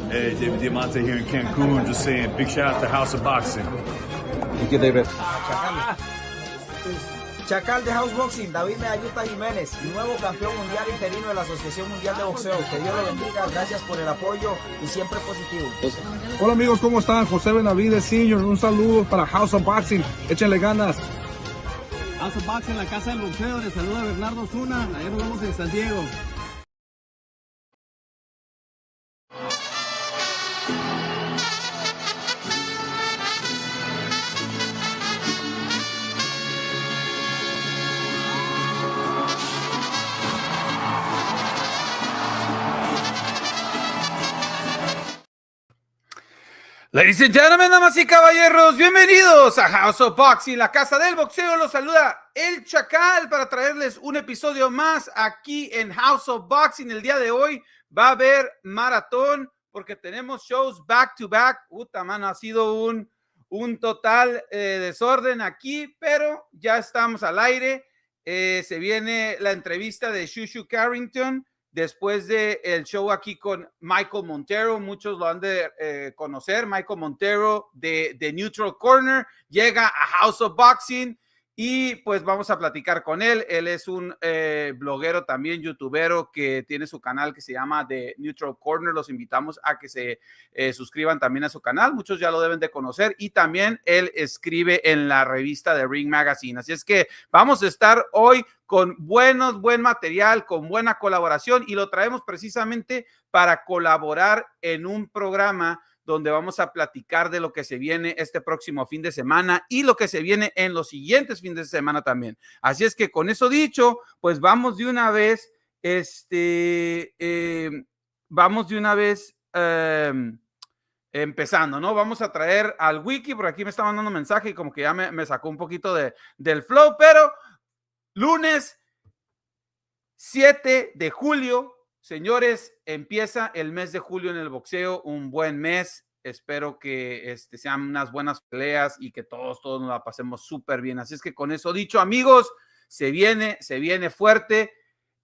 Hey, David Diamante here in Cancun, just saying big shout out to House of Boxing. Thank you, David. Chakal de House Boxing, David Medalluta Jiménez, nuevo campeón mundial interino de la Asociación Mundial de Boxeo. Que Dios lo bendiga, gracias por el apoyo y siempre positivo. Hola amigos, ¿cómo están? José Benavides Sr., un saludo para House of Boxing, échenle ganas. House of Boxing, la Casa del Boxeo, les saluda Bernardo Zuna, ayer nos vemos en San Diego. Ladies and gentlemen, damas y caballeros, bienvenidos a House of Boxing, la Casa del Boxeo. Los saluda el Chakal para traerles un episodio más aquí en House of Boxing. El día de hoy va a haber maratón porque tenemos shows back to back. Puta, mano, ha sido un total desorden aquí, pero ya estamos al aire. Se viene la entrevista de Shushu Carrington. Después del show aquí con Michael Montero, muchos lo han de conocer. Michael Montero de Neutral Corner llega a House of Boxing y pues vamos a platicar con él. Él es un bloguero también, youtubero, que tiene su canal que se llama The Neutral Corner. Los invitamos a que se suscriban también a su canal. Muchos ya lo deben de conocer y también él escribe en la revista de Ring Magazine. Así es que vamos a estar hoy con buen material, con buena colaboración y lo traemos precisamente para colaborar en un programa donde vamos a platicar de lo que se viene este próximo fin de semana y lo que se viene en los siguientes fines de semana también. Así es que con eso dicho, pues vamos de una vez, empezando, ¿no? Vamos a traer al Wiki, por aquí me está mandando mensaje y como que ya me sacó un poquito del flow, pero lunes 7 de julio, señores, empieza el mes de julio en el boxeo, un buen mes. Espero que sean unas buenas peleas y que todos nos la pasemos súper bien. Así es que con eso dicho, amigos, se viene fuerte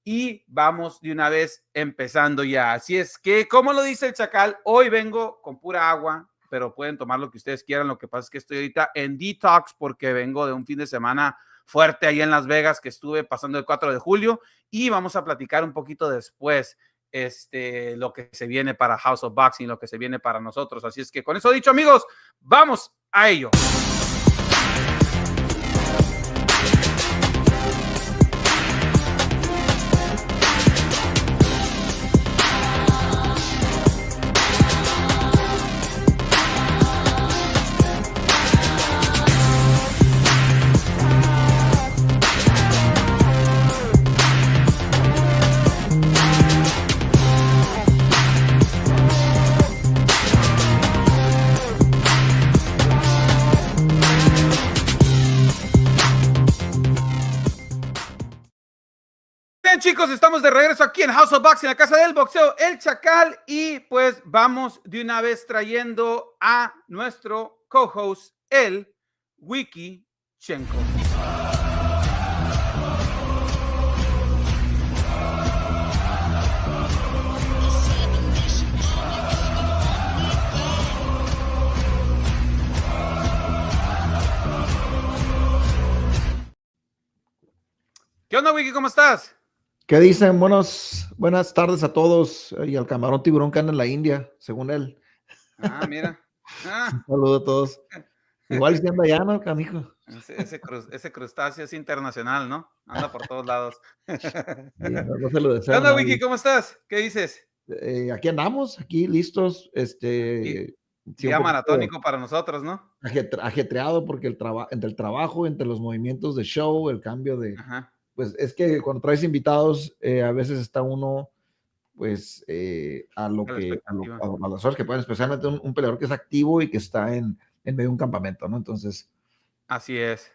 y vamos de una vez empezando ya. Así es que, como lo dice el Chakal, hoy vengo con pura agua, pero pueden tomar lo que ustedes quieran. Lo que pasa es que estoy ahorita en detox porque vengo de un fin de semana fuerte ahí en Las Vegas que estuve pasando el 4 de julio y vamos a platicar un poquito después lo que se viene para House of Boxing, lo que se viene para nosotros. Así es que con eso dicho, amigos, vamos a ello. Chicos, estamos de regreso aquí en House of Boxing, la Casa del Boxeo, el Chakal, y pues vamos de una vez trayendo a nuestro co-host, el Wikichenko. ¿Qué onda, Wiki? ¿Cómo estás? ¿Qué dicen? Buenas tardes a todos y al camarón tiburón que anda en la India, según él. Ah, mira. Un saludo a todos. Igual si anda allá, ¿no, canijo? Ese crustáceo es internacional, ¿no? Anda por todos lados. No se lo deseo. ¿Qué onda, Wiki? ¿Cómo estás? ¿Qué dices? Aquí andamos, aquí listos. Día maratónico para nosotros, ¿no? Ajetreado porque entre el trabajo, entre los movimientos de show, el cambio de... Ajá. Pues es que cuando traes invitados, a veces está uno, pues, a las horas que pueden, especialmente un peleador que es activo y que está en medio de un campamento, ¿no? Entonces. Así es.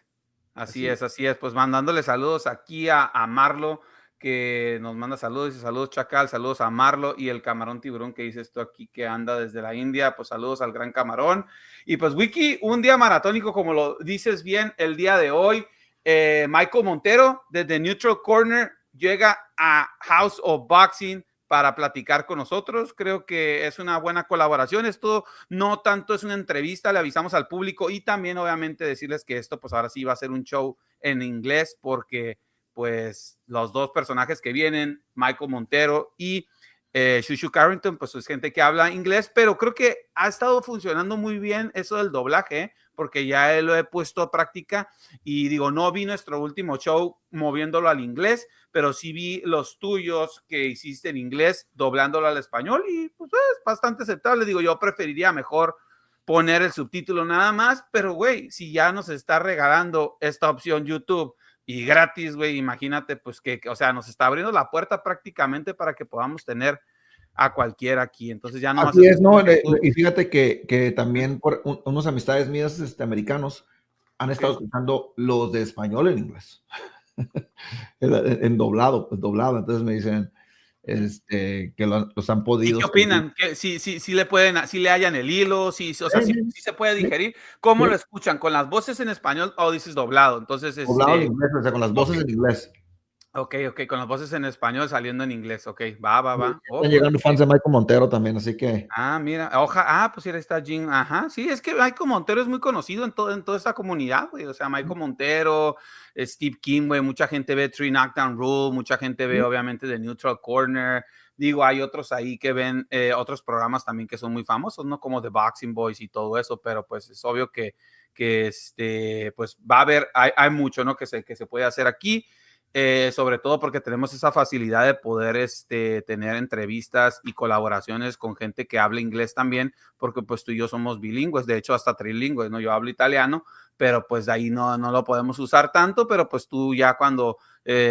Pues mandándole saludos aquí a Marlo, que nos manda saludos, y saludos Chakal, saludos a Marlo y el camarón tiburón que dice esto aquí que anda desde la India, pues saludos al gran camarón. Y pues Wiki, un día maratónico, como lo dices bien, el día de hoy. Michael Montero desde Neutral Corner llega a House of Boxing para platicar con nosotros. Creo que es una buena colaboración. Esto no tanto es una entrevista, le avisamos al público y también obviamente decirles que esto pues ahora sí va a ser un show en inglés porque pues los dos personajes que vienen, Michael Montero y Shushu Carrington, pues es gente que habla inglés, pero creo que ha estado funcionando muy bien eso del doblaje, porque ya lo he puesto a práctica y digo, no vi nuestro último show moviéndolo al inglés, pero sí vi los tuyos que hiciste en inglés doblándolo al español y pues es bastante aceptable. Digo, yo preferiría mejor poner el subtítulo nada más, pero güey, si ya nos está regalando esta opción YouTube y gratis, güey, imagínate pues que, o sea, nos está abriendo la puerta prácticamente para que podamos tener a cualquiera aquí, entonces ya no más. Así es, ¿no? Y fíjate que también por unos amistades mías americanos han estado escuchando los de español en inglés, en doblado, pues doblado, entonces me dicen que los han podido. ¿Y qué opinan? Que si le pueden, si le hallan el hilo, si se puede digerir. ¿Cómo lo escuchan? ¿Con las voces en español o dices doblado? Entonces doblado en inglés, o sea, con las voces en inglés. Ok, con las voces en español saliendo en inglés, ok, va. Están llegando fans de Michael Montero también, así que... Mira, pues ahí está Jim, sí, es que Michael Montero es muy conocido en toda esta comunidad, güey, o sea, Michael Montero, Steve King, güey, mucha gente ve Three Knockdown Rule, mucha gente ve obviamente The Neutral Corner, digo, hay otros ahí que ven otros programas también que son muy famosos, ¿no? Como The Boxing Boys y todo eso, pero pues es obvio que pues va a haber, hay mucho, ¿no? Que se puede hacer aquí. Sobre todo porque tenemos esa facilidad de poder tener entrevistas y colaboraciones con gente que habla inglés también, porque pues tú y yo somos bilingües, de hecho hasta trilingües, ¿no? Yo hablo italiano, pero pues de ahí no lo podemos usar tanto, pero pues tú ya cuando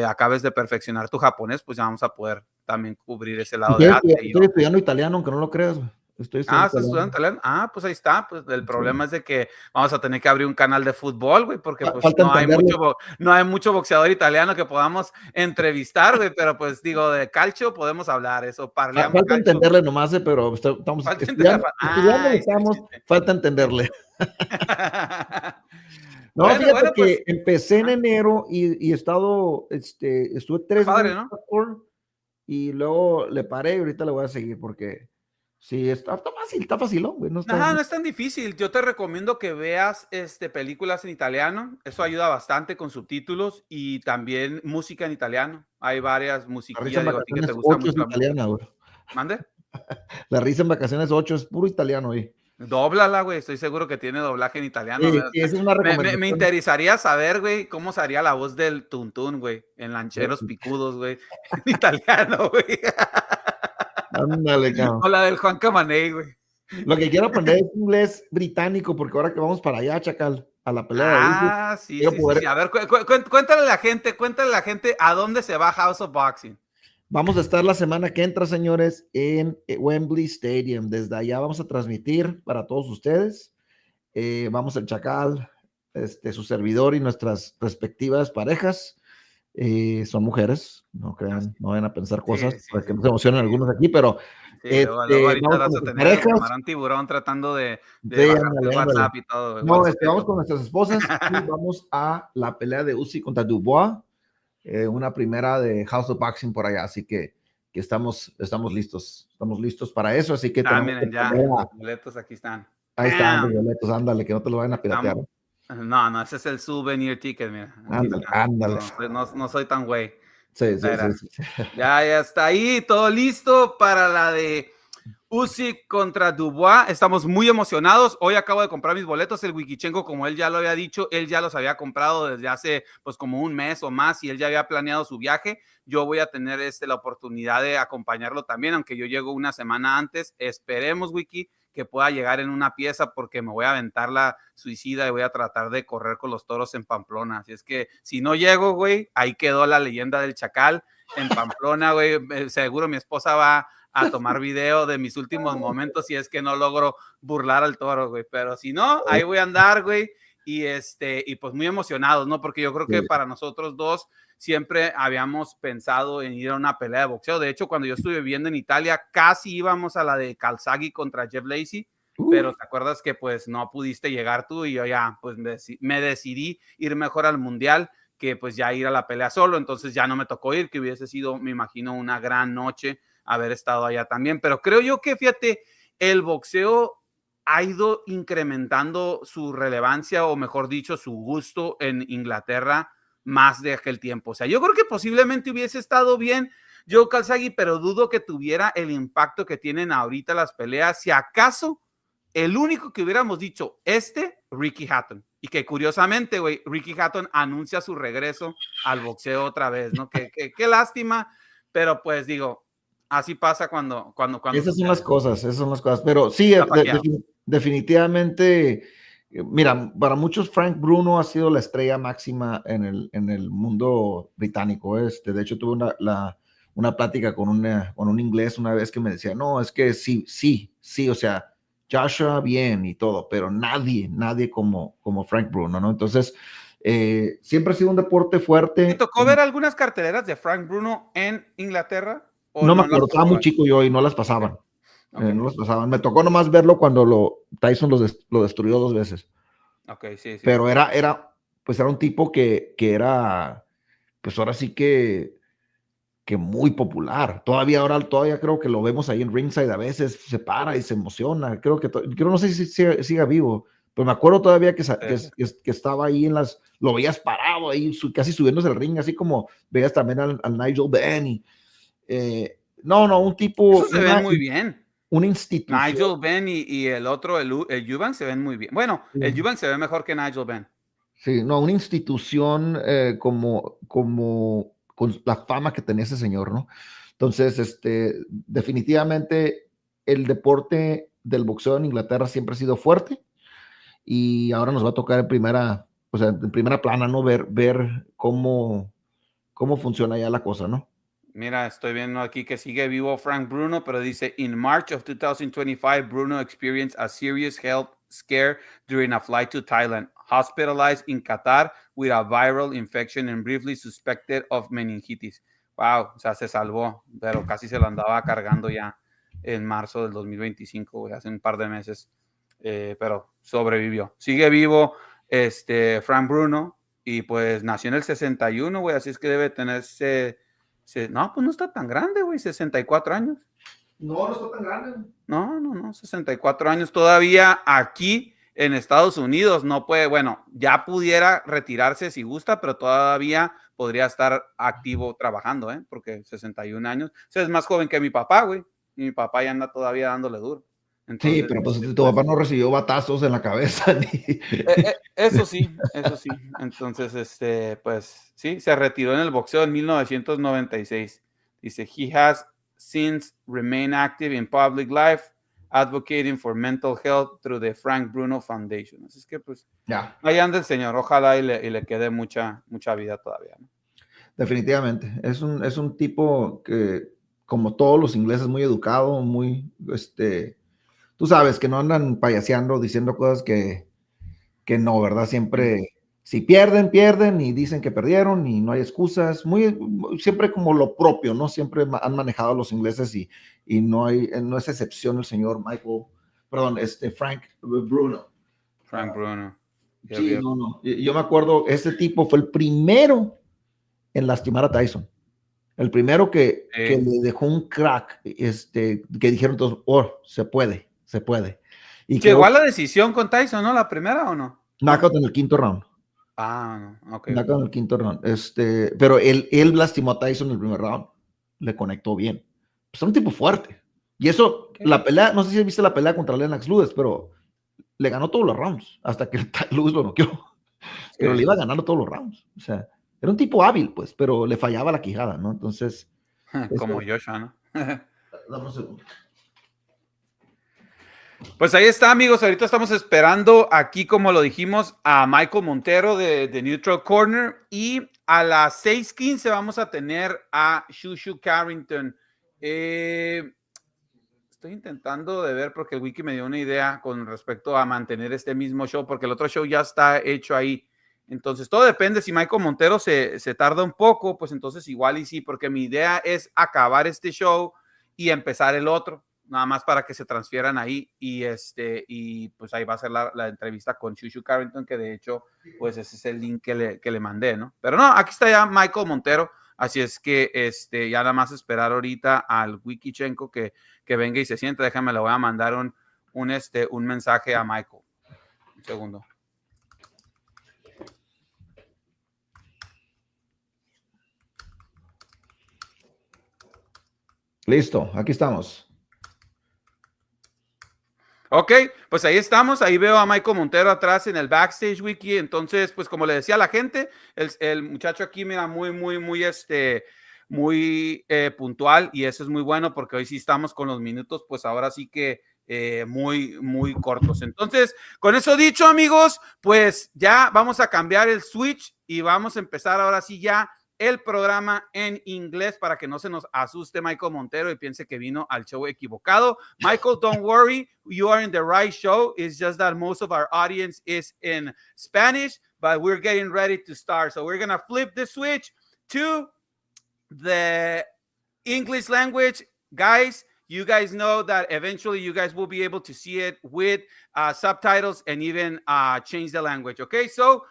acabes de perfeccionar tu japonés, pues ya vamos a poder también cubrir ese lado de arte. Estoy estudiando italiano, aunque no lo creas, güey. ¿Estás estudiando italiano? Pues ahí está. Pues el problema es de que vamos a tener que abrir un canal de fútbol, güey, porque pues no hay mucho boxeador italiano que podamos entrevistar, güey, pero pues digo, de calcio podemos hablar, eso, falta calcio. Entenderle nomás, pero estamos estudiando, falta entenderle. No, bueno, fíjate que pues, empecé en enero y he estado, estuve 3 meses, ¿no? Y luego le paré y ahorita le voy a seguir porque... Sí, está fácil, ¿no? No es tan difícil. Yo te recomiendo que veas películas en italiano. Eso ayuda bastante con subtítulos y también música en italiano. Hay varias musiquillas que te gustan mucho. Italiana, güey. ¿Mande? La risa en vacaciones 8 es puro italiano ahí. Dóblala, güey. Estoy seguro que tiene doblaje en italiano. Sí, esa es una recomendación. Me interesaría saber, güey, cómo sería la voz del Tuntún, güey, en Lancheros Picudos, güey, en italiano, güey. Ándale, cabrón. O la del Juan Camaney, güey. Lo que quiero aprender es inglés británico, porque ahora que vamos para allá, Chakal, a la pelea de sí. A ver, cuéntale a la gente a dónde se va House of Boxing. Vamos a estar la semana que entra, señores, en Wembley Stadium. Desde allá vamos a transmitir para todos ustedes. Vamos el Chakal, su servidor y nuestras respectivas parejas. Son mujeres, no crean, no vayan a pensar cosas para que no se emocionen algunos aquí, pero luego ahorita vas a tener un tiburón tratando de bajar el WhatsApp y todo. No, vamos con nuestras esposas y vamos a la pelea de Usyk contra Dubois, una primera de House of Boxing por allá, así que estamos listos para eso, así que miren, ya, los boletos aquí están. Ahí están los boletos, ándale, que no te lo vayan a piratear. No, ese es el souvenir ticket, mira. Ándale. No soy tan güey. Sí. Ya está ahí, todo listo para la de Usyk contra Dubois. Estamos muy emocionados. Hoy acabo de comprar mis boletos. El Wikichenko, como él ya lo había dicho, él ya los había comprado desde hace pues como un mes o más y él ya había planeado su viaje. Yo voy a tener la oportunidad de acompañarlo también, aunque yo llego una semana antes. Esperemos, Wiki, que pueda llegar en una pieza porque me voy a aventar la suicida y voy a tratar de correr con los toros en Pamplona. Así es que si no llego, güey, ahí quedó la leyenda del Chakal en Pamplona, güey. Seguro mi esposa va a tomar video de mis últimos momentos si es que no logro burlar al toro, güey. Pero si no, ahí voy a andar, güey. Y pues muy emocionados, ¿no? Porque yo creo que para nosotros dos siempre habíamos pensado en ir a una pelea de boxeo. De hecho, cuando yo estuve viviendo en Italia, casi íbamos a la de Calzaghe contra Jeff Lacey, pero te acuerdas que pues no pudiste llegar tú y yo ya pues me decidí ir mejor al mundial que pues ya ir a la pelea solo, entonces ya no me tocó ir, que hubiese sido, me imagino, una gran noche haber estado allá también. Pero creo yo que, fíjate, el boxeo ha ido incrementando su relevancia, o mejor dicho, su gusto en Inglaterra más de aquel tiempo. O sea, yo creo que posiblemente hubiese estado bien Joe Calzaghe, pero dudo que tuviera el impacto que tienen ahorita las peleas. Si acaso, el único que hubiéramos dicho, Ricky Hatton. Y que curiosamente, güey, Ricky Hatton anuncia su regreso al boxeo otra vez, ¿no? Qué lástima, pero pues digo, así pasa cuando Esas son las cosas, pero sí, definitivamente, mira, para muchos Frank Bruno ha sido la estrella máxima en el mundo británico. De hecho, tuve una plática con un inglés una vez que me decía, no, es que sí, o sea, Joshua bien y todo, pero nadie como Frank Bruno, ¿no? Entonces, siempre ha sido un deporte fuerte. ¿Te tocó ver algunas carteleras de Frank Bruno en Inglaterra? No me acuerdo, estaba muy chico yo y no las pasaban. Okay. No las pasaban. Me tocó nomás verlo cuando Tyson lo destruyó 2 veces. Okay, sí. Pero era un tipo que era, pues ahora sí que muy popular. Todavía creo que lo vemos ahí en ringside, a veces se para y se emociona. Creo no sé si siga vivo, pero me acuerdo todavía que estaba ahí lo veías parado ahí, casi subiéndose el ring, así como veías también al Nigel Benn. Un tipo. Eso se ven muy bien. Una institución. Nigel Benn y el otro, el Eubank, se ven muy bien. Bueno, sí. El Eubank se ve mejor que Nigel Benn. Sí, una institución como con la fama que tenía ese señor, ¿no? Entonces, definitivamente el deporte del boxeo en Inglaterra siempre ha sido fuerte y ahora nos va a tocar en primera plana, ¿no? Ver cómo funciona ya la cosa, ¿no? Mira, estoy viendo aquí que sigue vivo Frank Bruno, pero dice, in March of 2025, Bruno experienced a serious health scare during a flight to Thailand, hospitalized in Qatar with a viral infection and briefly suspected of meningitis. Wow, o sea, se salvó, pero casi se lo andaba cargando ya en marzo del 2025, güey, hace un par de meses, pero sobrevivió. Sigue vivo Frank Bruno y pues nació en el 61, güey, así es que debe tenerse... No, pues no está tan grande, güey, 64 años. No está tan grande. No, 64 años todavía aquí en Estados Unidos. No puede, bueno, ya pudiera retirarse si gusta, pero todavía podría estar activo trabajando, porque 61 años. O sea, es más joven que mi papá, güey. Y mi papá ya anda todavía dándole duro. Entonces, sí, pero pues tu papá no recibió batazos en la cabeza. Eso sí. Entonces, pues sí, se retiró en el boxeo en 1996. Dice, he has since remained active in public life, advocating for mental health through the Frank Bruno Foundation. Así es que, pues, ahí anda el señor. Ojalá y le quede mucha vida todavía, ¿no? Definitivamente. Es un tipo que, como todos los ingleses, muy educado, muy, tú sabes, que no andan payaseando, diciendo cosas que no, ¿verdad? Siempre, si pierden y dicen que perdieron y no hay excusas, siempre como lo propio, ¿no? Siempre han manejado a los ingleses y no es excepción el señor Frank Bruno. Frank Bruno. Sí, no. Yo me acuerdo, ese tipo fue el primero en lastimar a Tyson. El primero que le dejó un crack, que dijeron todos, se puede. Y llegó a la decisión con Tyson, ¿no? ¿La primera o no? Knockout en el 5º round. No, ok. Knockout en el 5º round. Pero él lastimó a Tyson en el primer round. Le conectó bien. Pues es un tipo fuerte. Y eso, la pelea, no sé si viste la pelea contra Lennox Lewis, pero le ganó todos los rounds, hasta que Lewis lo noqueó. Pero le iba ganando todos los rounds. O sea, era un tipo hábil, pues, pero le fallaba la quijada, ¿no? Entonces... como Joshua, ¿no? Dame un segundo. Pues ahí está, amigos. Ahorita estamos esperando aquí, como lo dijimos, a Michael Montero de Neutral Corner. Y a las 6:15 vamos a tener a Shushu Carrington. Estoy intentando de ver porque el wiki me dio una idea con respecto a mantener este mismo show, porque el otro show ya está hecho ahí. Entonces, todo depende. Si Michael Montero se tarda un poco, pues entonces igual y sí, porque mi idea es acabar este show y empezar el otro, nada más para que se transfieran ahí y pues ahí va a ser la entrevista con Shushu Carrington, que de hecho, pues ese es el link que le mandé, ¿no? Pero no, aquí está ya Michael Montero. Así es que ya nada más esperar ahorita al Wikichenko que venga y se siente. Déjame, le voy a mandar un mensaje a Michael. Un segundo. Listo, aquí estamos. Ok, pues ahí estamos. Ahí veo a Michael Montero atrás en el backstage, Wiki. Entonces, pues como le decía a la gente, el muchacho aquí, mira, muy puntual, y eso es muy bueno porque hoy sí estamos con los minutos, pues ahora sí que muy cortos. Entonces, con eso dicho, amigos, pues ya vamos a cambiar el switch y vamos a empezar ahora sí ya el programa en inglés para que no se nos asuste Michael Montero y piense que vino al show equivocado. Michael, don't worry, you are in the right show. It's just that most of our audience is in Spanish, but we're getting ready to start. So we're going to flip the switch to the English language. Guys, you guys know that eventually you guys will be able to see it with subtitles and even change the language. Okay, so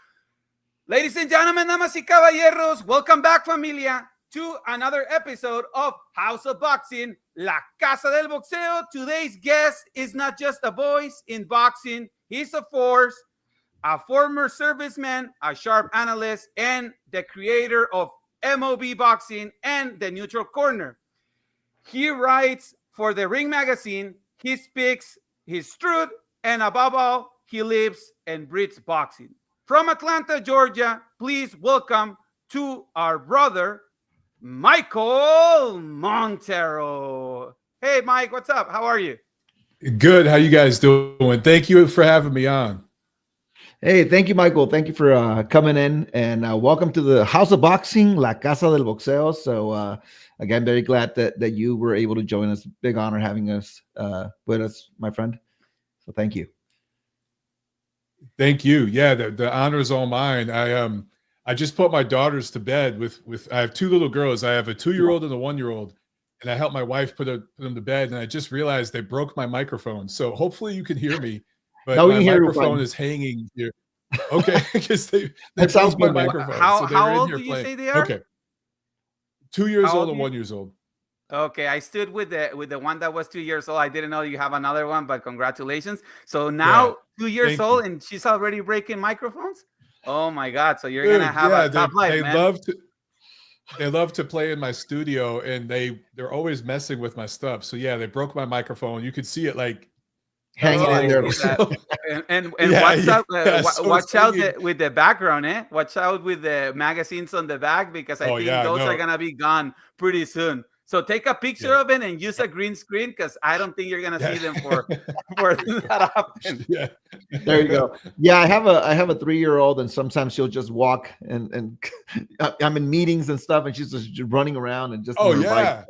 ladies and gentlemen, damas y caballeros, welcome back, familia, to another episode of House of Boxing, La Casa del Boxeo. Today's guest is not just a voice in boxing, he's a force, a former serviceman, a sharp analyst, and the creator of MOB Boxing and The Neutral Corner. He writes for the Ring Magazine, he speaks his truth, and above all, he lives and breathes boxing. From Atlanta, Georgia, please welcome to our brother, Michael Montero. Hey, Mike, what's up? How are you? Good. How you guys doing? Thank you for having me on. Hey, thank you, Michael. Thank you for coming in, and welcome to the House of Boxing, La Casa del Boxeo. So, again, very glad that you were able to join us. Big honor having us with us, my friend. So, thank you. Thank you. Yeah, the honor is all mine. I just put my daughters to bed with I have two little girls. I have a 2-year-old and a 1-year-old, and I helped my wife put them to bed, and I just realized they broke my microphone. So hopefully you can hear me, but no, my microphone is hanging here. Okay, because they broke my microphone. How old do you say they are? Okay, 2 years old and 1 year old. Okay, I stood with the one that was 2 years old. I didn't know you have another one, but congratulations. So now 2 years old and she's already breaking microphones? Oh my God. So you're gonna have a tough life, man. They love to play in my studio, and they're always messing with my stuff. So yeah, they broke my microphone. You could see it like hanging in there. And watch out with the background, eh? Watch out with the magazines on the back, because I think those are gonna be gone pretty soon. So take a picture of it and use a green screen, because I don't think you're gonna see them for that often. Yeah. There you go. Yeah, I have a 3-year-old, and sometimes she'll just walk and I'm in meetings and stuff, and she's just running around and just yeah,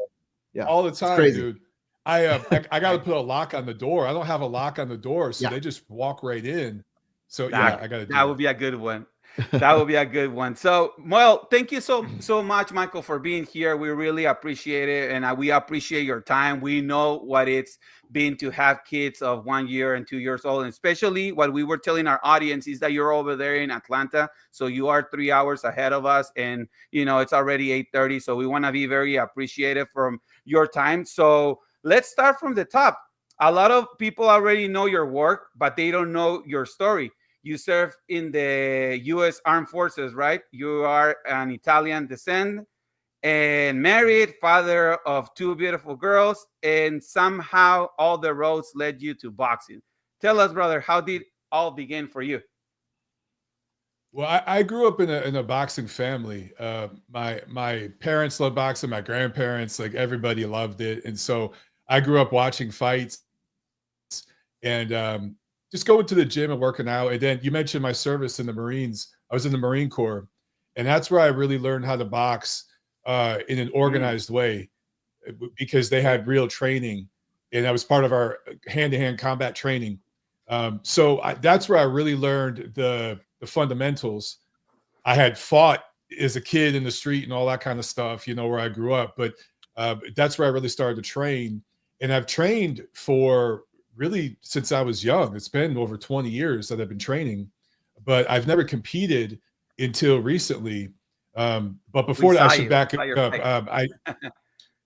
all the it's time, crazy. dude. I got to put a lock on the door. I don't have a lock on the door, so they just walk right in. So I got to. That would be a good one. That would be a good one. So, well, thank you so much, Michael, for being here. We really appreciate it, and we appreciate your time. We know what it's been to have kids of 1 year and 2 years old, and especially what we were telling our audience is that you're over there in Atlanta, so you are 3 hours ahead of us, and it's already 8:30. So we want to be very appreciative from your time. So let's start from the top. A lot of people already know your work, but they don't know your story. You served in the U.S. Armed Forces, right? You are an Italian descent and married, father of 2 beautiful girls, and somehow all the roads led you to boxing. Tell us, brother, how did all begin for you? Well, I grew up in a boxing family. My parents loved boxing. My grandparents, like everybody, loved it, and so I grew up watching fights and just going to the gym and working out. And then you mentioned my service in the Marines. I was in the Marine Corps, and that's where I really learned how to box in an organized way, because they had real training, and that was part of our hand-to-hand combat training. So that's where I really learned the fundamentals. I had fought as a kid in the street and all that kind of stuff, where I grew up, but that's where I really started to train. And I've trained for really since I was young. It's been over 20 years that I've been training, but I've never competed until recently. But before that, I should back it up.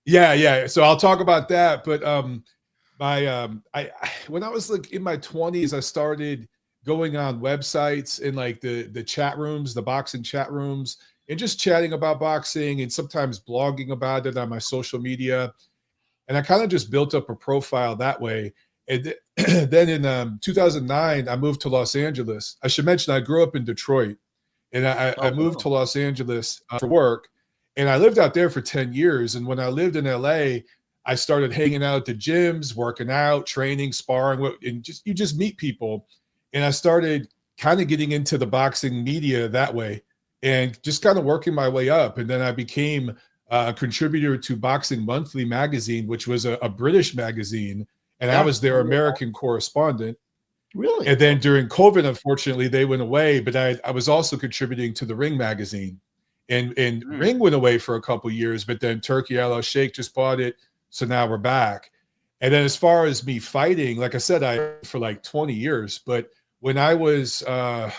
Yeah. So I'll talk about that. But I when I was like in my 20s, I started going on websites and like the chat rooms, the boxing chat rooms, and just chatting about boxing and sometimes blogging about it on my social media. And I kind of just built up a profile that way. And then in 2009, I moved to Los Angeles. I should mention I grew up in Detroit, and I moved to Los Angeles for work. And I lived out there for 10 years. And when I lived in LA, I started hanging out at the gyms, working out, training, sparring, and you just meet people. And I started kind of getting into the boxing media that way and just kind of working my way up. And then I became a contributor to Boxing Monthly magazine, which was a British magazine. And I was their American correspondent. Really? And then during COVID, unfortunately, they went away. But I was also contributing to the Ring magazine. And Ring went away for a couple of years, but then Turkey Al Sheikh just bought it. So now we're back. And then as far as me fighting, like I said, for like 20 years. But when I was, how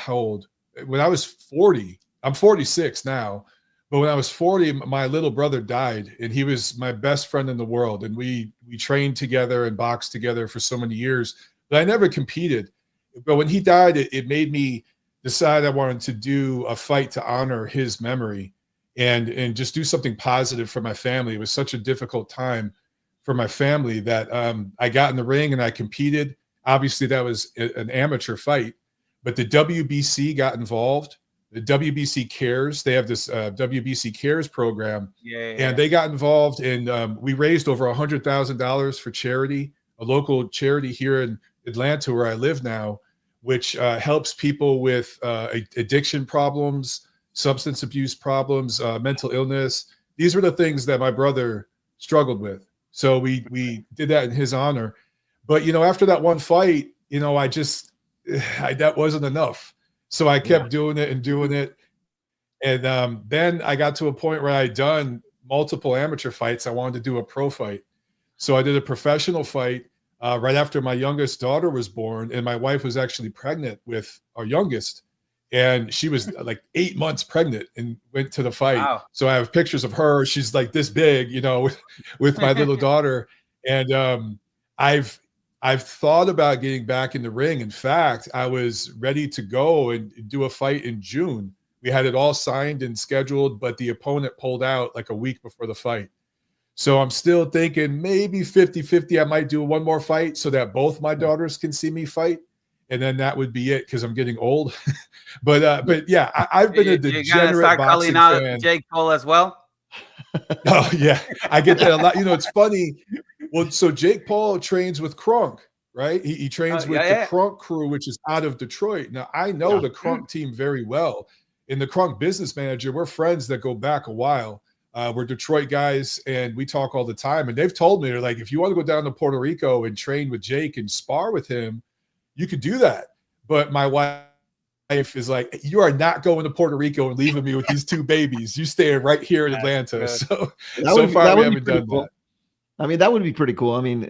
old? When I was 40, I'm 46 now. But when I was 40, my little brother died, and he was my best friend in the world. And we trained together and boxed together for so many years. But I never competed. But when he died, it made me decide I wanted to do a fight to honor his memory and just do something positive for my family. It was such a difficult time for my family that I got in the ring and I competed. Obviously, that was an amateur fight, but the WBC got involved. The WBC Cares, they have this WBC Cares program, and they got involved, and we raised over $100,000 for charity, a local charity here in Atlanta where I live now, which helps people with addiction problems, substance abuse problems, mental illness. These were the things that my brother struggled with. So we did that in his honor. But, after that one fight, that wasn't enough. So I kept doing it. And then I got to a point where I'd done multiple amateur fights. I wanted to do a pro fight. So I did a professional fight right after my youngest daughter was born, and my wife was actually pregnant with our youngest, and she was like 8 months pregnant and went to the fight. Wow. So I have pictures of her. She's like this big, with my little daughter. And I've thought about getting back in the ring. In fact, I was ready to go and do a fight in June. We had it all signed and scheduled, but the opponent pulled out like a week before the fight. So I'm still thinking maybe 50-50. I might do one more fight so that both my daughters can see me fight. And then that would be it because I'm getting old. but yeah, I've been a degenerate boxing fan. Jake Paul as well? Oh, yeah. I get that a lot. It's funny. Well, so Jake Paul trains with Crunk, right? He trains with the Crunk crew, which is out of Detroit. Now, I know the Crunk team very well. And the Crunk business manager, we're friends that go back a while. We're Detroit guys, and we talk all the time. And they've told me, they're like, if you want to go down to Puerto Rico and train with Jake and spar with him, you could do that. But my wife is like, you are not going to Puerto Rico and leaving me with these two babies. You stay right here in Atlanta. So far, we haven't done that. I mean, that would be pretty cool. I mean,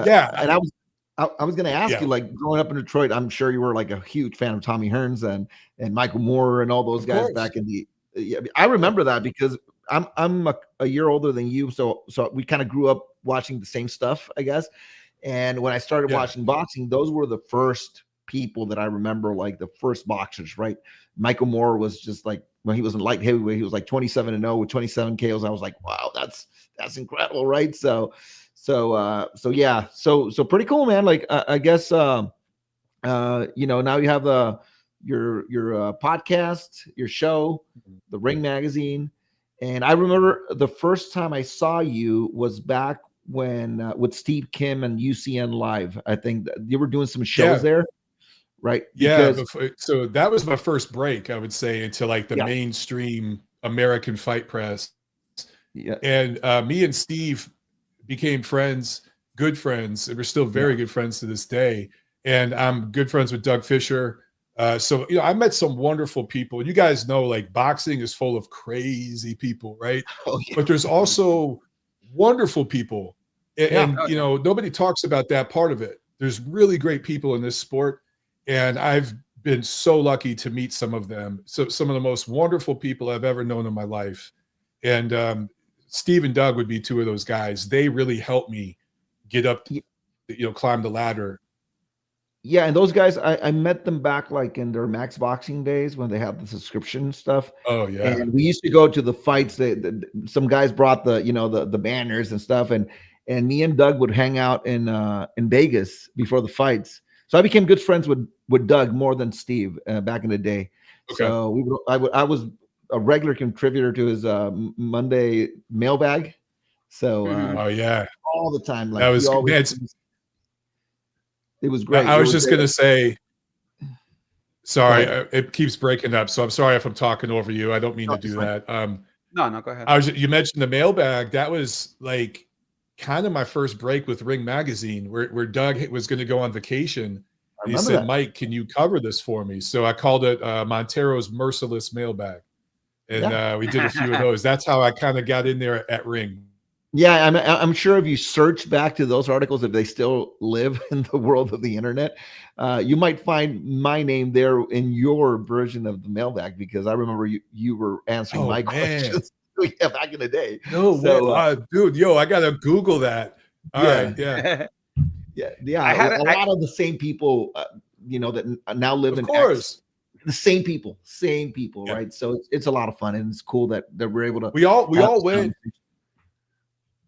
yeah. And I was going to ask you, like, growing up in Detroit, I'm sure you were like a huge fan of Tommy Hearns and Michael Moore and all those guys back in the. I remember that because I'm a year older than you, so we kind of grew up watching the same stuff, I guess. And when I started watching boxing, those were the first people that I remember, like the first boxers, right? Michael Moore was just like, when he was in light heavyweight, he was like 27-0 with 27 KOs. I was like, wow, that's incredible, right? So yeah, so pretty cool, man. Like I guess now you have your podcast, your show, the Ring magazine, and I remember the first time I saw you was back when with Steve Kim and UCN Live. I think that you were doing some shows there, right? So that was my first break, I would say, into like the mainstream American fight press. Yeah. And me and Steve became friends, good friends, and we're still very good friends to this day. And I'm good friends with Doug Fisher. So I met some wonderful people. You guys know, like, boxing is full of crazy people, right? Oh, yeah. But there's also wonderful people. And nobody talks about that part of it. There's really great people in this sport. And I've been so lucky to meet some of them. So some of the most wonderful people I've ever known in my life. And Steve and Doug would be two of those guys. They really helped me get up, climb the ladder. Yeah, and those guys, I met them back like in their Max Boxing days when they had the subscription stuff. Oh yeah, and we used to go to the fights. Some guys brought the banners and stuff, and me and Doug would hang out in Vegas before the fights. So I became good friends with Doug more than Steve back in the day. Okay. So I was a regular contributor to his Monday mailbag. So oh yeah, all the time. Like that was it was great. I was just going to say, sorry, it keeps breaking up. So I'm sorry if I'm talking over you. I don't mean to do that. No, go ahead. You mentioned the mailbag. That was like kind of my first break with Ring Magazine, where Doug was going to go on vacation. And he said, Mike, can you cover this for me? So I called it Montero's Merciless Mailbag. And we did a few of those. That's how I kind of got in there at Ring. Yeah, I'm sure if you search back to those articles, if they still live in the world of the internet, you might find my name there in your version of the mailbag, because I remember you were answering my questions back in the day. No, dude, I gotta Google that. All right, yeah. A lot of the same people, that now live in course. The same people, right? So it's a lot of fun, and it's cool that we're able to. We all went.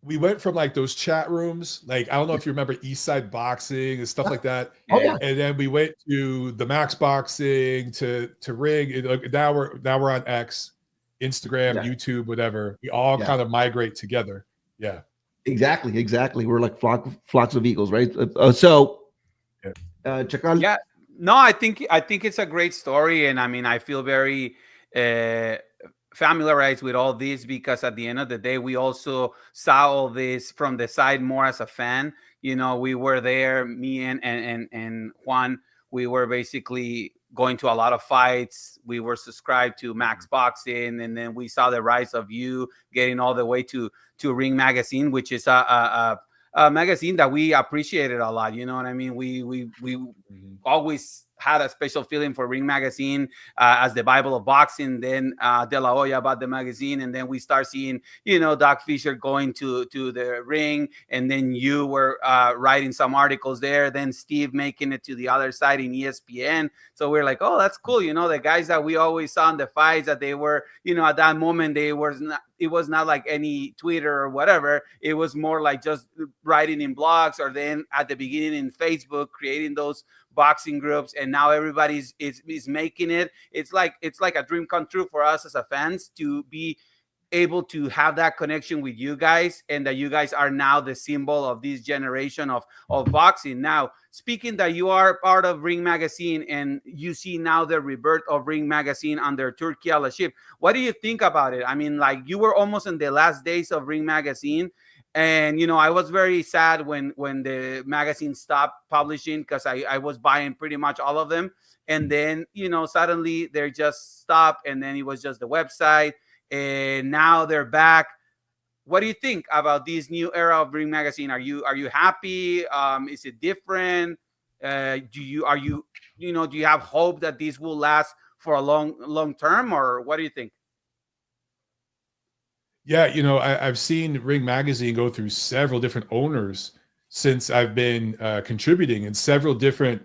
We went from like those chat rooms, like I don't know if you remember Eastside Boxing and stuff like that. Oh, yeah. And then we went to the Max Boxing to Ring. Now we're on X, Instagram, YouTube, whatever. We all kind of migrate together. Yeah. Exactly. We're like flocks of eagles, right? Chakal. Yeah. No, I think it's a great story, and I mean, I feel very familiarized with all this, because at the end of the day, we also saw all this from the side more as a fan. We were there, me and Juan. We were basically going to a lot of fights. We were subscribed to Max Boxing, and then we saw the rise of you getting all the way to Ring Magazine, which is a magazine that we appreciated a lot. You know what I mean? We always had a special feeling for Ring Magazine as the Bible of boxing. Then De La Hoya bought the magazine, and then we start seeing, Doc Fisher going to the ring, and then you were writing some articles there. Then Steve making it to the other side in ESPN. So we're like, oh, that's cool. The guys that we always saw in the fights, that they were, at that moment, it was not like any Twitter or whatever. It was more like just writing in blogs, or then at the beginning in Facebook, creating those boxing groups, and now everybody's is making it. It's like a dream come true for us as a fans to be able to have that connection with you guys, and that you guys are now the symbol of this generation of boxing. Now, speaking that you are part of Ring Magazine, and you see now the rebirth of Ring Magazine under Turki Al-Ashif, what do you think about it? I mean, like, you were almost in the last days of Ring Magazine, and I was very sad when the magazine stopped publishing, because I was buying pretty much all of them, and then suddenly they just stopped, and then it was just the website, and now they're back. What do you think about this new era of Ring Magazine? Are you happy? Is it different? Do you have hope that this will last for a long term, or what do you think? Yeah, I've seen Ring Magazine go through several different owners since I've been contributing, and several different,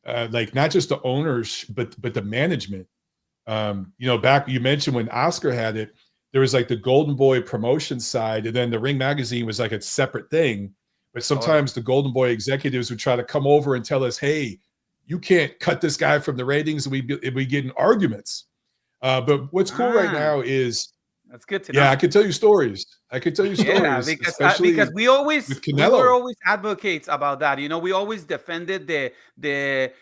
like not just the owners, but the management. Back, you mentioned when Oscar had it, there was like the Golden Boy promotion side, and then the Ring Magazine was like a separate thing. But sometimes the Golden Boy executives would try to come over and tell us, "Hey, you can't cut this guy from the ratings," and we get in arguments. But what's cool right now is, that's good to know. Yeah, I could tell you stories. Yeah, because we were always advocates about that. We always defended the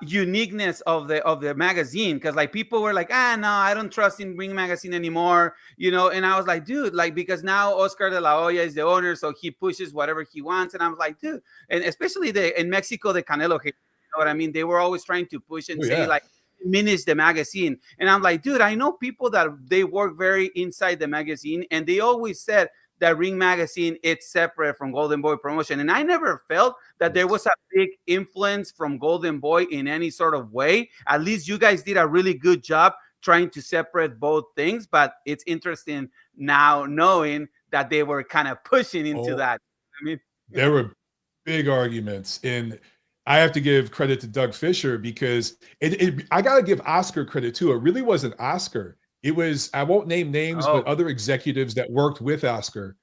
uniqueness of the magazine, because like people were like, no, I don't trust in Ring Magazine anymore. And I was like, dude, like, because now Oscar de la Hoya is the owner, so he pushes whatever he wants. And I was like, dude, and especially in Mexico, the Canelo, you know what I mean? They were always trying to push and say like, diminish the magazine. And I'm like, dude, I know people that they work very inside the magazine, and they always said that Ring Magazine, it's separate from Golden Boy Promotion. And I never felt that there was a big influence from Golden Boy in any sort of way. At least you guys did a really good job trying to separate both things. But it's interesting now knowing that they were kind of pushing into that. I mean, there were big arguments, and I have to give credit to Doug Fisher because I got to give Oscar credit too. It really wasn't Oscar. It was, I won't name names, but other executives that worked with Oscar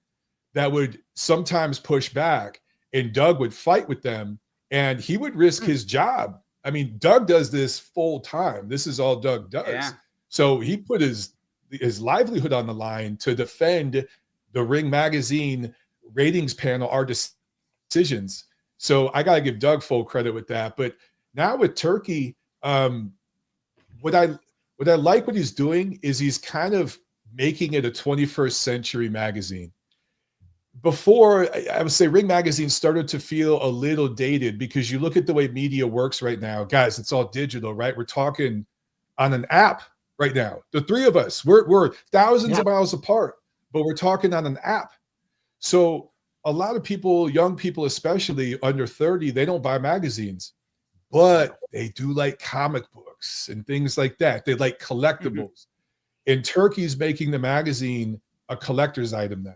that would sometimes push back, and Doug would fight with them, and he would risk his job. I mean, Doug does this full time. This is all Doug does. Yeah. So he put his livelihood on the line to defend the Ring Magazine ratings panel, our decisions. So I got to give Doug full credit with that. But now with Turkey, what I like what he's doing is he's kind of making it a 21st century magazine. Before, I would say Ring Magazine started to feel a little dated because you look at the way media works right now. Guys, it's all digital, right? We're talking on an app right now. The three of us, we're thousands of miles apart, but we're talking on an app. So a lot of people, young people especially under 30, they don't buy magazines, but they do like comic books and things like that. They like collectibles. And Turkey's making the magazine a collector's item now.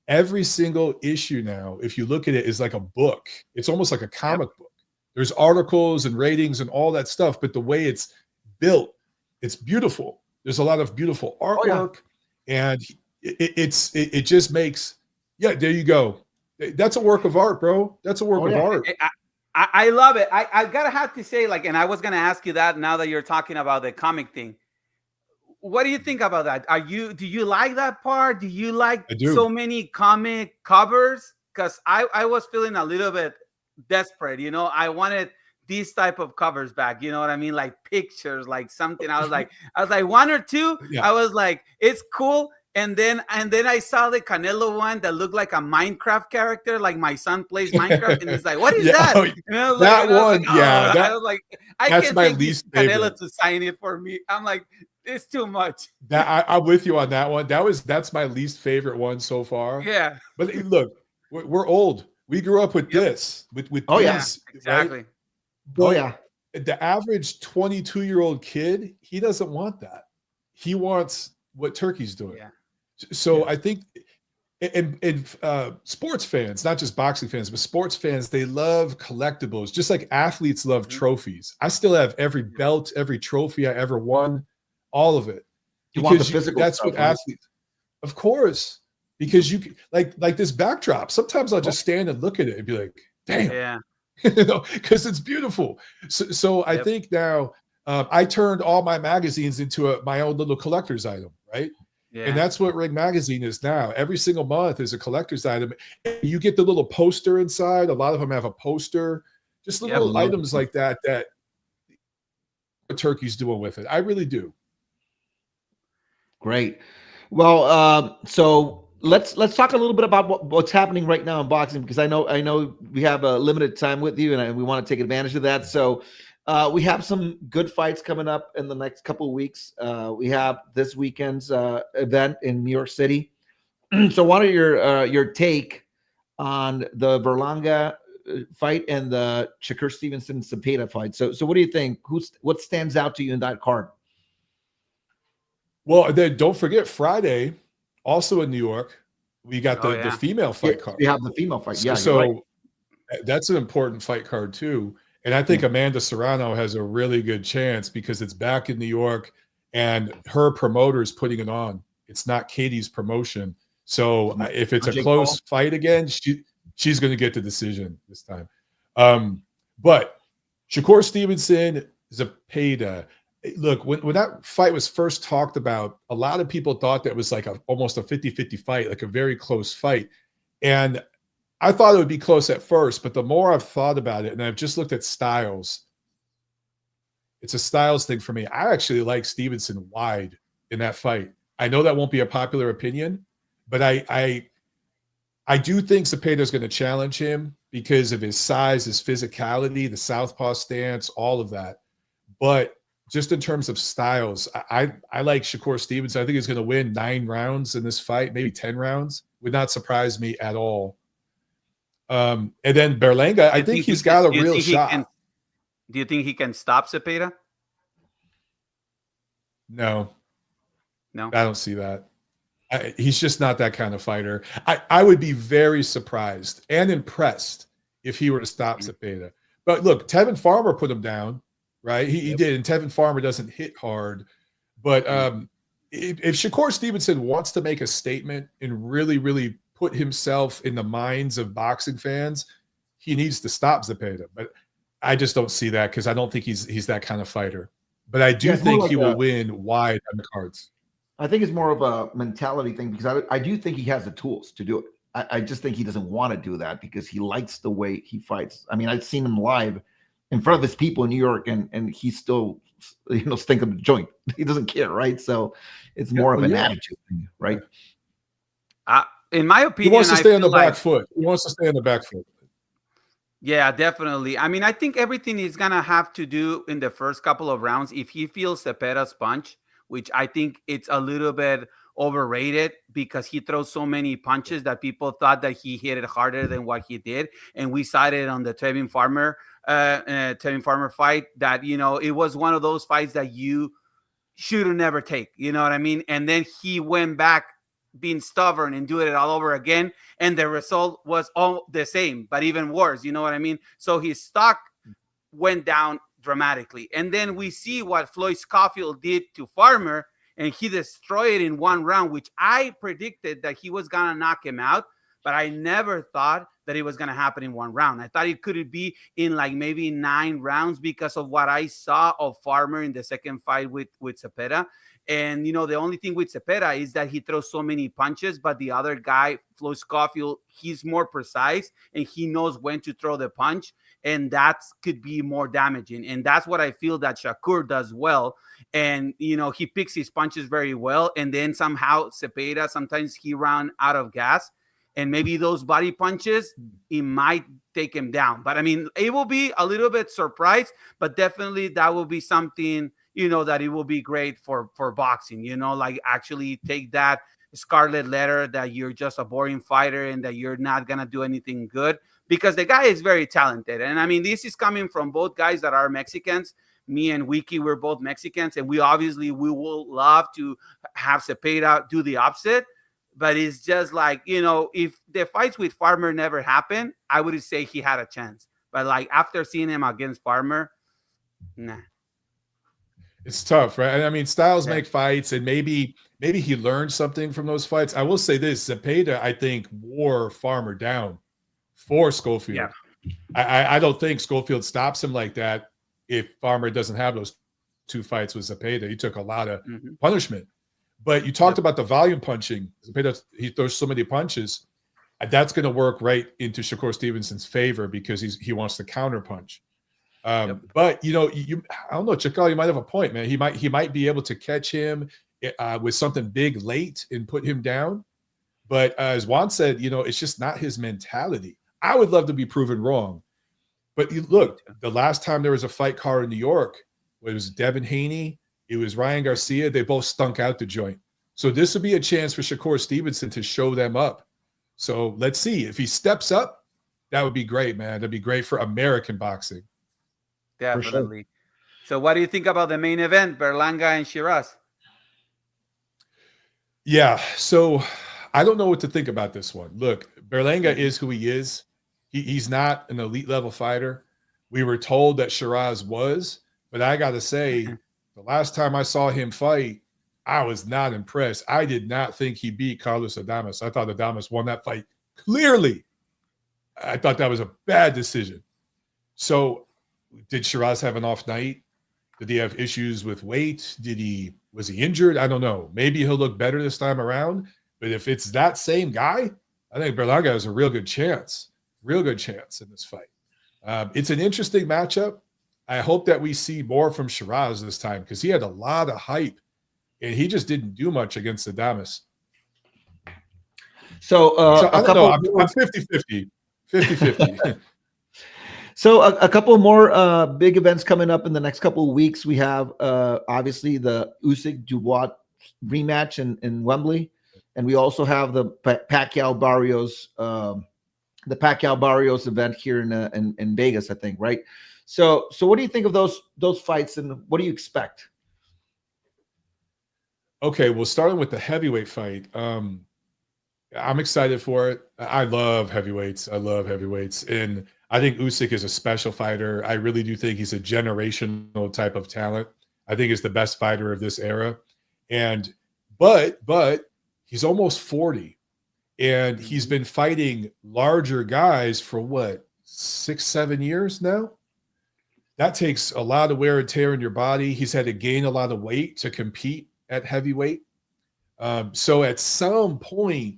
Every single issue now, if you look at it, is like a book. It's almost like a comic book. There's articles and ratings and all that stuff, but the way it's built, it's beautiful. There's a lot of beautiful artwork, and it just makes, there you go. That's a work of art, bro. That's a work of art. I love it. I gotta have to say, like, and I was gonna ask you that now that you're talking about the comic thing. What do you think about that? Do you like that part? Do you like so many comic covers? Because I was feeling a little bit desperate, you know. I wanted these type of covers back, you know what I mean? Like pictures, like something. I was like one or two. I was like, it's cool. And then I saw the Canelo one that looked like a Minecraft character. Like my son plays Minecraft, and he's like, "What is that?" And I was that like, one, I was like, I that's can't my take least Canelo favorite. to sign it for me. I'm like, it's too much. I'm with you on that one. That's my least favorite one so far. Yeah. But look, we're old. We grew up with this. With these, exactly. Right? But the average 22-year-old kid, he doesn't want that. He wants what Turkey's doing. Yeah. So I think, and sports fans, not just boxing fans, but sports fans, they love collectibles, just like athletes love trophies. I still have every belt, every trophy I ever won, all of it. You want the physical that's stuff, what right? athletes, of course, because you like this backdrop. Sometimes I'll just stand and look at it and be like, damn, you know, because it's beautiful. So I think now I turned all my magazines into my own little collector's item, right? Yeah. And that's what Ring Magazine is now. Every single month is a collector's item. You get the little poster inside. A lot of them have a poster, just little items like that Turkey's doing with it. I really do. Great. Well, so let's talk a little bit about what's happening right now in boxing, because I know we have a limited time with you, and we want to take advantage of that. So we have some good fights coming up in the next couple of weeks. We have this weekend's event in New York City. So what are your take on the Berlanga fight and the Shakur Stevenson Cepeda fight? So what do you think? What stands out to you in that card? Well, then don't forget Friday, also in New York, we got the female fight card. We have the female fight. Yeah. So that's an important fight card too. And I think Amanda Serrano has a really good chance because it's back in New York and her promoter is putting it on. It's not Katie's promotion. So if it's a close fight again, she's going to get the decision this time. But Shakur Stevenson, Cepeda. Look, when that fight was first talked about, a lot of people thought that was like almost a 50-50 fight, like a very close fight. And I thought it would be close at first, but the more I've thought about it and I've just looked at styles, it's a styles thing for me. I actually like Stevenson wide in that fight. I know that won't be a popular opinion, but I do think Cepeda's going to challenge him because of his size, his physicality, the southpaw stance, all of that. But just in terms of styles, I like Shakur Stevenson. I think he's going to win 9 rounds in this fight, maybe 10 rounds. Would not surprise me at all. And then Berlanga, I think he's got a real shot. Do you think he can stop Zepeda? No, I don't see that. He's just not that kind of fighter. I would be very surprised and impressed if he were to stop Zepeda. But look, Tevin Farmer put him down, right? He did, and Tevin Farmer doesn't hit hard. But if Shakur Stevenson wants to make a statement and really, really put himself in the minds of boxing fans, he needs to stop Zepeda. But I just don't see that because I don't think he's that kind of fighter. But I do think he will win wide on the cards. I think it's more of a mentality thing because I do think he has the tools to do it. I just think he doesn't want to do that because he likes the way he fights. I mean, I've seen him live in front of his people in New York, and he's still, stinking the joint. He doesn't care, right? So it's more of an attitude thing, right? In my opinion, he wants to stay on the back foot. He wants to stay on the back foot. Yeah, definitely. I mean, I think everything he's gonna have to do in the first couple of rounds, if he feels Zepeda's punch, which I think it's a little bit overrated because he throws so many punches that people thought that he hit it harder than what he did. And we cited on the Tevin Farmer fight that, it was one of those fights that you should have never take, you know what I mean? And then he went back being stubborn and doing it all over again. And the result was all the same, but even worse, you know what I mean? So his stock went down dramatically. And then we see what Floyd Scofield did to Farmer, and he destroyed it in 1 round, which I predicted that he was going to knock him out, but I never thought that it was going to happen in 1 round. I thought it could be in like maybe 9 rounds because of what I saw of Farmer in the second fight with Zepeda. And, the only thing with Zepeda is that he throws so many punches, but the other guy, Floyd Scofield, he's more precise and he knows when to throw the punch. And that could be more damaging. And that's what I feel that Shakur does well. And, he picks his punches very well. And then somehow Zepeda, sometimes he ran out of gas. And maybe those body punches, it might take him down. But, I mean, it will be a little bit surprised. But definitely that will be something, that it will be great for boxing. Like actually take that scarlet letter that you're just a boring fighter and that you're not going to do anything good. Because the guy is very talented. And I mean, this is coming from both guys that are Mexicans. Me and Wiki, we're both Mexicans. And we will love to have Zepeda do the opposite. But it's just like, if the fights with Farmer never happened, I would say he had a chance. But like after seeing him against Farmer, nah. It's tough, right? I mean, styles make fights, and maybe he learned something from those fights. I will say this, Zepeda, I think, wore Farmer down for Schofield. Yeah. I don't think Schofield stops him like that if Farmer doesn't have those 2 fights with Zepeda. He took a lot of punishment. But you talked about the volume punching. Zepeda, he throws so many punches. That's going to work right into Shakur Stevenson's favor because he wants to counter punch. But I don't know, Chakal, you might have a point, man. He might be able to catch him with something big late and put him down. But as Juan said, it's just not his mentality. I would love to be proven wrong. But you look, the last time there was a fight card in New York, it was Devin Haney, it was Ryan Garcia. They both stunk out the joint. So this would be a chance for Shakur Stevenson to show them up. So let's see. If he steps up, that would be great, man. That'd be great for American boxing. Definitely. Sure. So what do you think about the main event, Berlanga and Shiraz? Yeah, so I don't know what to think about this one. Look, Berlanga is who he is. He's not an elite level fighter. We were told that Shiraz was, but I got to say, the last time I saw him fight, I was not impressed. I did not think he beat Carlos Adames. I thought Adames won that fight clearly. I thought that was a bad decision. So did Shiraz have an off night? Did he have issues with weight? Was he injured? I don't know. Maybe he'll look better this time around. But if it's that same guy, I think Berlanga has a real good chance in this fight. It's an interesting matchup. I hope that we see more from Shiraz this time because he had a lot of hype and he just didn't do much against Adames. So I don't know. I'm 50-50. 50-50. So a couple more big events coming up in the next couple of weeks. We have obviously the Usyk Dubois rematch in Wembley, and we also have the Pacquiao Barrios event here in Vegas, I think, right? So what do you think of those fights, and what do you expect? Okay, well, starting with the heavyweight fight, I'm excited for it. I love heavyweights. And I think Usyk is a special fighter. I really do think he's a generational type of talent. I think he's the best fighter of this era. And but he's almost 40, and he's been fighting larger guys for what, 6-7 years now? That takes a lot of wear and tear in your body. He's had to gain a lot of weight to compete at heavyweight. So at some point,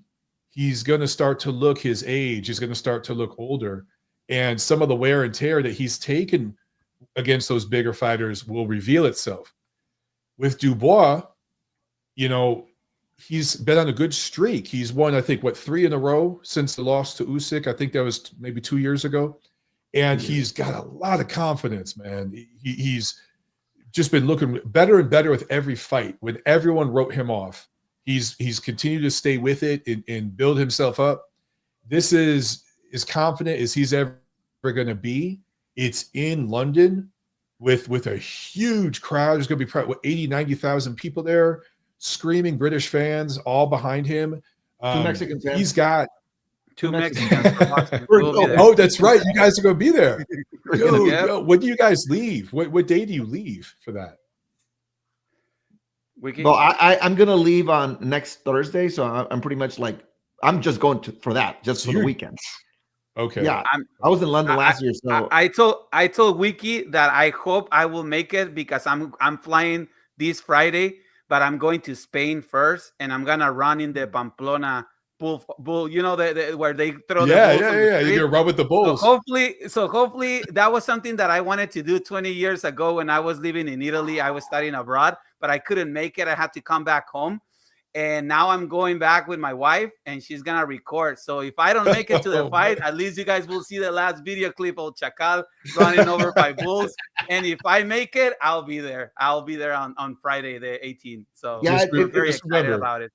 he's going to start to look his age. He's going to start to look older. And some of the wear and tear that he's taken against those bigger fighters will reveal itself. With Dubois, he's been on a good streak. He's won, I think, 3 in a row since the loss to Usyk. I think that was maybe 2 years ago. And he's got a lot of confidence, man. He's just been looking better and better with every fight. When everyone wrote him off, he's continued to stay with it and build himself up. This is as confident as he's ever going to be. It's in London with a huge crowd. There's going to be probably 80,000-90,000 people there, screaming British fans all behind him. 2 Mexican fans. He's got 2 Mexicans. Oh, that's right. You guys are going to be there. Dude, when do you guys leave? What day do you leave for that? Well, I'm going to leave on next Thursday, so I'm pretty much I'm just going for that, just for the weekend. Okay. Yeah, I was in London last year, so I told Wiki that I hope I will make it, because I'm flying this Friday, but I'm going to Spain first, and I'm gonna run in the Pamplona bull, where they throw the bulls. Yeah. You're gonna run with the bulls. So hopefully that was something that I wanted to do 20 years ago when I was living in Italy. I was studying abroad, but I couldn't make it. I had to come back home. And now I'm going back with my wife, and she's going to record. So if I don't make it to the fight, at least you guys will see the last video clip of Chakal running over by bulls. And if I make it, I'll be there. I'll be there on Friday, the 18th. So yeah, I'm very excited about it.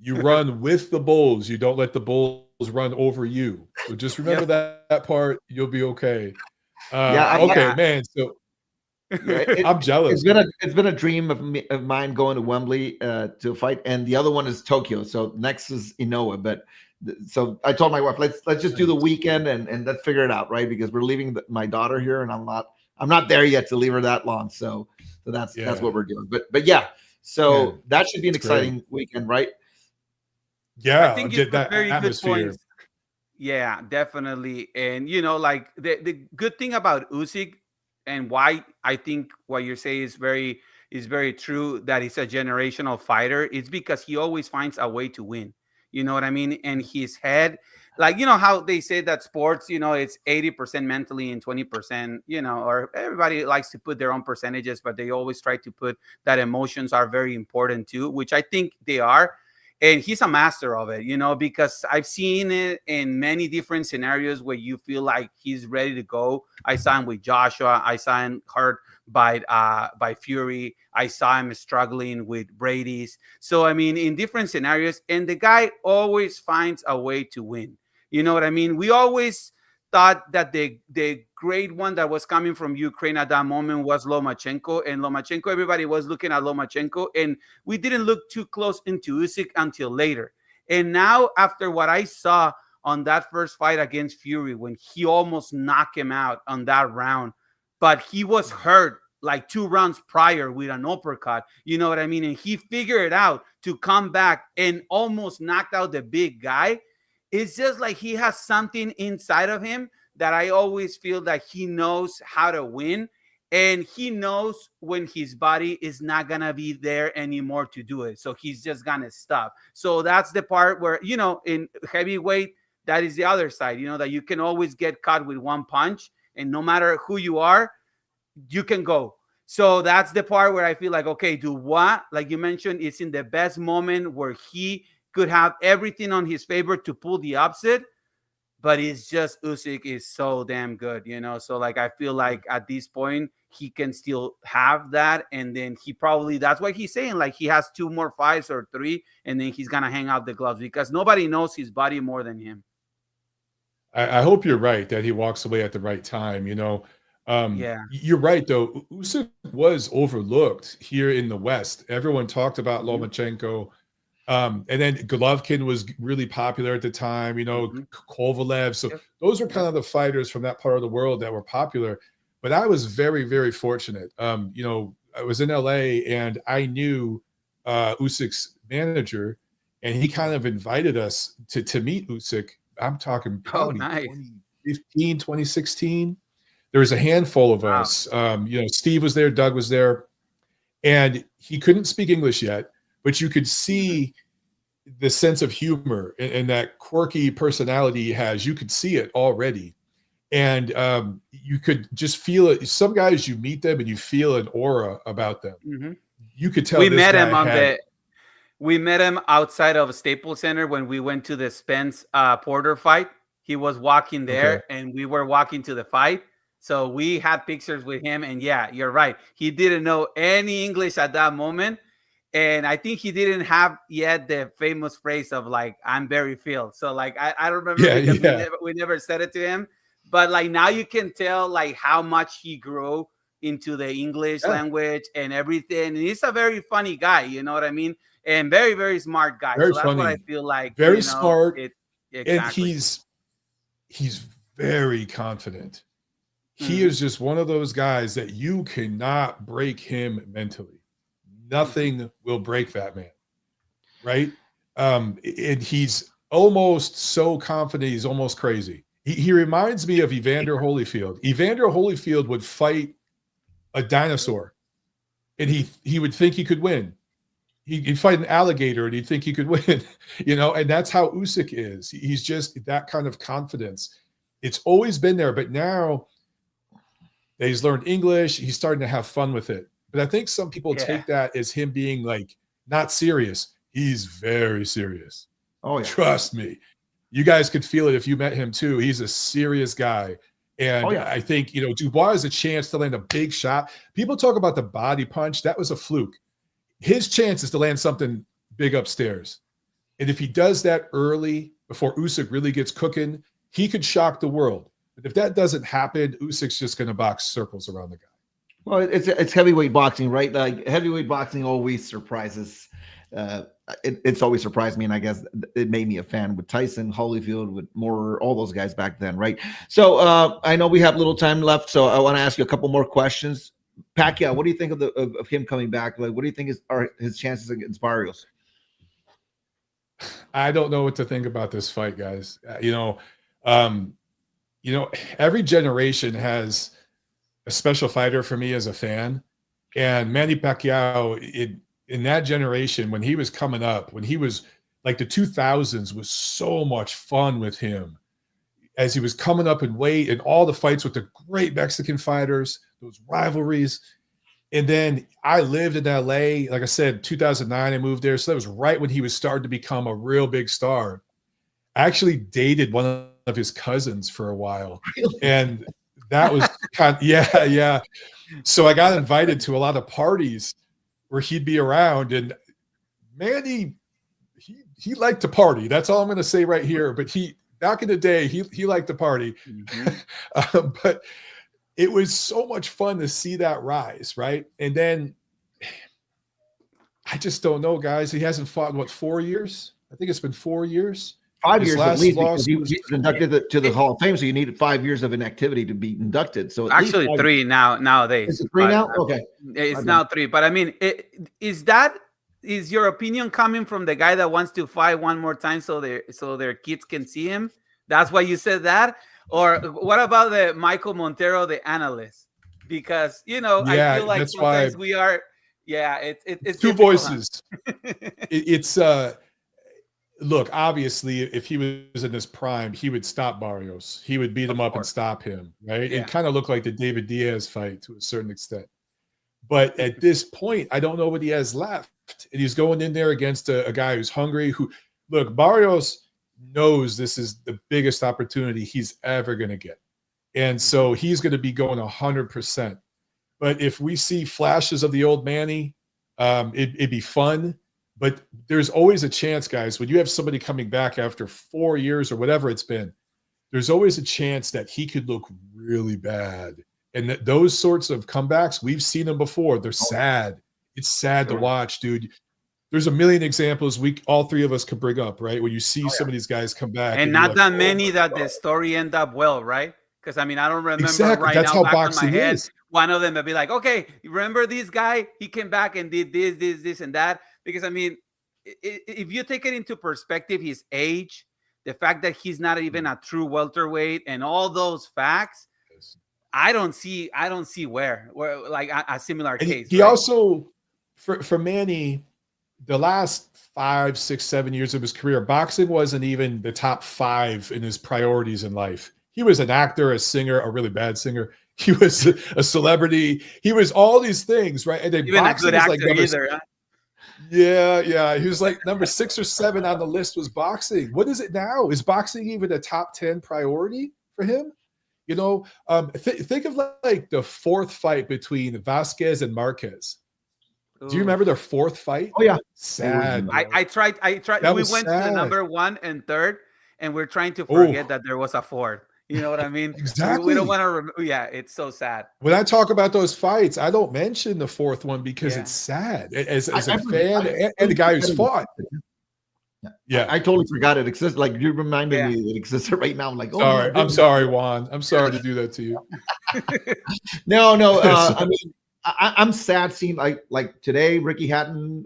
You run with the bulls. You don't let the bulls run over you. So just remember that part. You'll be okay. Man. So I'm jealous. It's been a dream of mine going to Wembley to fight, and the other one is Tokyo. So next is Inoue. But so I told my wife, let's just do the weekend and let's figure it out, right? Because we're leaving my daughter here, and I'm not there yet to leave her that long. So that's what we're doing. But yeah, so that should be an exciting weekend, right? Yeah, I think get that very atmosphere. good points. Yeah, definitely. And the good thing about Usyk, and why I think what you're saying is very true, that he's a generational fighter, it's because he always finds a way to win. You know what I mean? And his head, how they say that sports, it's 80% mentally and 20%, or everybody likes to put their own percentages, but they always try to put that emotions are very important too, which I think they are. And he's a master of it, because I've seen it in many different scenarios where you feel like he's ready to go. I saw him with Joshua. I saw him hurt by Fury. I saw him struggling with Brady's. So, I mean, in different scenarios, and the guy always finds a way to win. You know what I mean? We always thought that the great one that was coming from Ukraine at that moment was Lomachenko. And Lomachenko, everybody was looking at Lomachenko, and we didn't look too close into Usyk until later. And now, after what I saw on that first fight against Fury, when he almost knocked him out on that round, but he was hurt 2 rounds prior with an uppercut, you know what I mean? And he figured it out to come back and almost knocked out the big guy. It's just like he has something inside of him that I always feel that he knows how to win, and he knows when his body is not going to be there anymore to do it. So he's just going to stop. So that's the part where, in heavyweight, that is the other side, that you can always get caught with one punch, and no matter who you are, you can go. So that's the part where I feel like, okay, Dubois, like you mentioned, it's in the best moment where he could have everything on his favor to pull the upset, but it's just Usyk is so damn good, you know. So like I feel like at this point he can still have that, and then he probably, that's why he's saying like he has 2 more fights or 3, and then he's gonna hang out the gloves because nobody knows his body more than him. I hope you're right that he walks away at the right time. You know, you're right though. Usyk was overlooked here in the West. Everyone talked about Lomachenko. And then Golovkin was really popular at the time, you know, Kovalev. So those are kind of the fighters from that part of the world that were popular. But I was very, very fortunate. You know, I was in LA and I knew Usyk's manager, and he kind of invited us to meet Usyk. I'm talking probably 2015, 2016. There was a handful of us. You know, Steve was there, Doug was there, and he couldn't speak English yet. But you could see the sense of humor and that quirky personality he has. You could see it already. And you could just feel it. Some guys, you meet them and you feel an aura about them. You could tell. We met him outside of Staples Center when we went to the Spence Porter fight. He was walking there and we were walking to the fight. So we had pictures with him. And yeah, you're right. He didn't know any English at that moment. And I think he didn't have yet the famous phrase of like, I'm Barry Field. So like, I don't remember because we never said it to him. But like now you can tell like how much he grew into the English language and everything. And he's a very funny guy, you know what I mean? And very, very smart guy. Very so that's funny. what I feel like. Very smart. Exactly. And he's very confident. He is just one of those guys that you cannot break him mentally. Nothing will break that man, right? And he's almost so confident, he's almost crazy. He reminds me of Evander Holyfield. Evander Holyfield would fight a dinosaur, and he would think he could win. He'd fight an alligator, and he'd think he could win, you know? And that's how Usyk is. He's just that kind of confidence. It's always been there, but now that he's learned English, he's starting to have fun with it. But I think some people take that as him being like not serious. He's very serious. Oh, yeah. Trust me. You guys could feel it if you met him too. He's a serious guy. And I think, you know, Dubois has a chance to land a big shot. People talk about the body punch. That was a fluke. His chance is to land something big upstairs. And if he does that early, before Usyk really gets cooking, he could shock the world. But if that doesn't happen, Usyk's just going to box circles around the guy. Well, it's heavyweight boxing, right? Like heavyweight boxing always surprises. It's always surprised me, and I guess it made me a fan with Tyson, Holyfield, with Moore, all those guys back then, right? So I know we have little time left, so I want to ask you a couple more questions. Pacquiao, what do you think of him coming back? Like, what do you think are his chances against Barrios? I don't know what to think about this fight, guys. You know, every generation has a special fighter for me as a fan, and Manny Pacquiao in that generation, when he was coming up, when he was like the 2000s, was so much fun with him as he was coming up in weight and all the fights with the great Mexican fighters, those rivalries. And then I lived in LA, like I said, 2009, I moved there. So that was right when he was starting to become a real big star. I actually dated one of his cousins for a while. And that was kind of, yeah. So I got invited to a lot of parties where he'd be around, and Manny, he liked to party. That's all I'm going to say right here. But back in the day, he liked to party. But it was so much fun to see that rise, right? And then I just don't know, guys. He hasn't fought in 4 years? I think it's been 4 years. 5 years at least, because he was inducted to the Hall of Fame, so you needed 5 years of inactivity to be inducted. So actually 3 nowadays. Is it 3 now? Okay, it's now 3. But I mean, is your opinion coming from the guy that wants to fight one more time so their kids can see him? That's why you said that, or what about the Michael Montero, the analyst? Because I feel like sometimes we are. Yeah, it's two voices. It's look, obviously, if he was in his prime, he would stop Barrios. He would beat him up and stop him, right? Yeah. It kind of looked like the David Diaz fight to a certain extent. But at this point, I don't know what he has left. And he's going in there against a guy who's hungry. Look, Barrios, knows this is the biggest opportunity he's ever going to get. And so he's going to be going 100%. But if we see flashes of the old Manny, it'd be fun. But there's always a chance, guys, when you have somebody coming back after 4 years or whatever it's been, there's always a chance that he could look really bad. And those sorts of comebacks, we've seen them before. They're sad. It's sad to watch, dude. There's a million examples all three of us could bring up, right? When you see some of these guys come back. And not that many that the story end up well, right? Because, I mean, I don't remember right That's now how back in my head. is. One of them would be like, okay, you remember this guy? He came back and did this, and that. Because, I mean, if you take it into perspective, his age, the fact that he's not even a true welterweight, and all those facts, I don't see where like a similar case. He also, for Manny, the last 5, 6, 7 years of his career, boxing wasn't even the top 5 in his priorities in life. He was an actor, a singer, a really bad singer. He was a celebrity. He was all these things, right? And then even boxing a good was actor like either. Huh? Yeah. He was like number 6 or 7 on the list was boxing. What is it now? Is boxing even a top 10 priority for him? You know, think of like the 4th fight between Vasquez and Marquez. Do you remember their 4th fight? Oh yeah, sad. I tried. That We was went to sad. the number 1 and 3rd, and we're trying to forget that there was a 4th. You know what I mean? Exactly. We don't want to remember. Yeah, it's so sad. When I talk about those fights, I don't mention the 4th one because it's sad. As a fan and the guy who's fought. Yeah, I totally forgot it exists. Like you reminded me it existed right now. I'm like, oh, sorry. I'm sorry, Juan. I'm sorry to do that to you. No. I mean, I'm sad seeing like today, Ricky Hatton.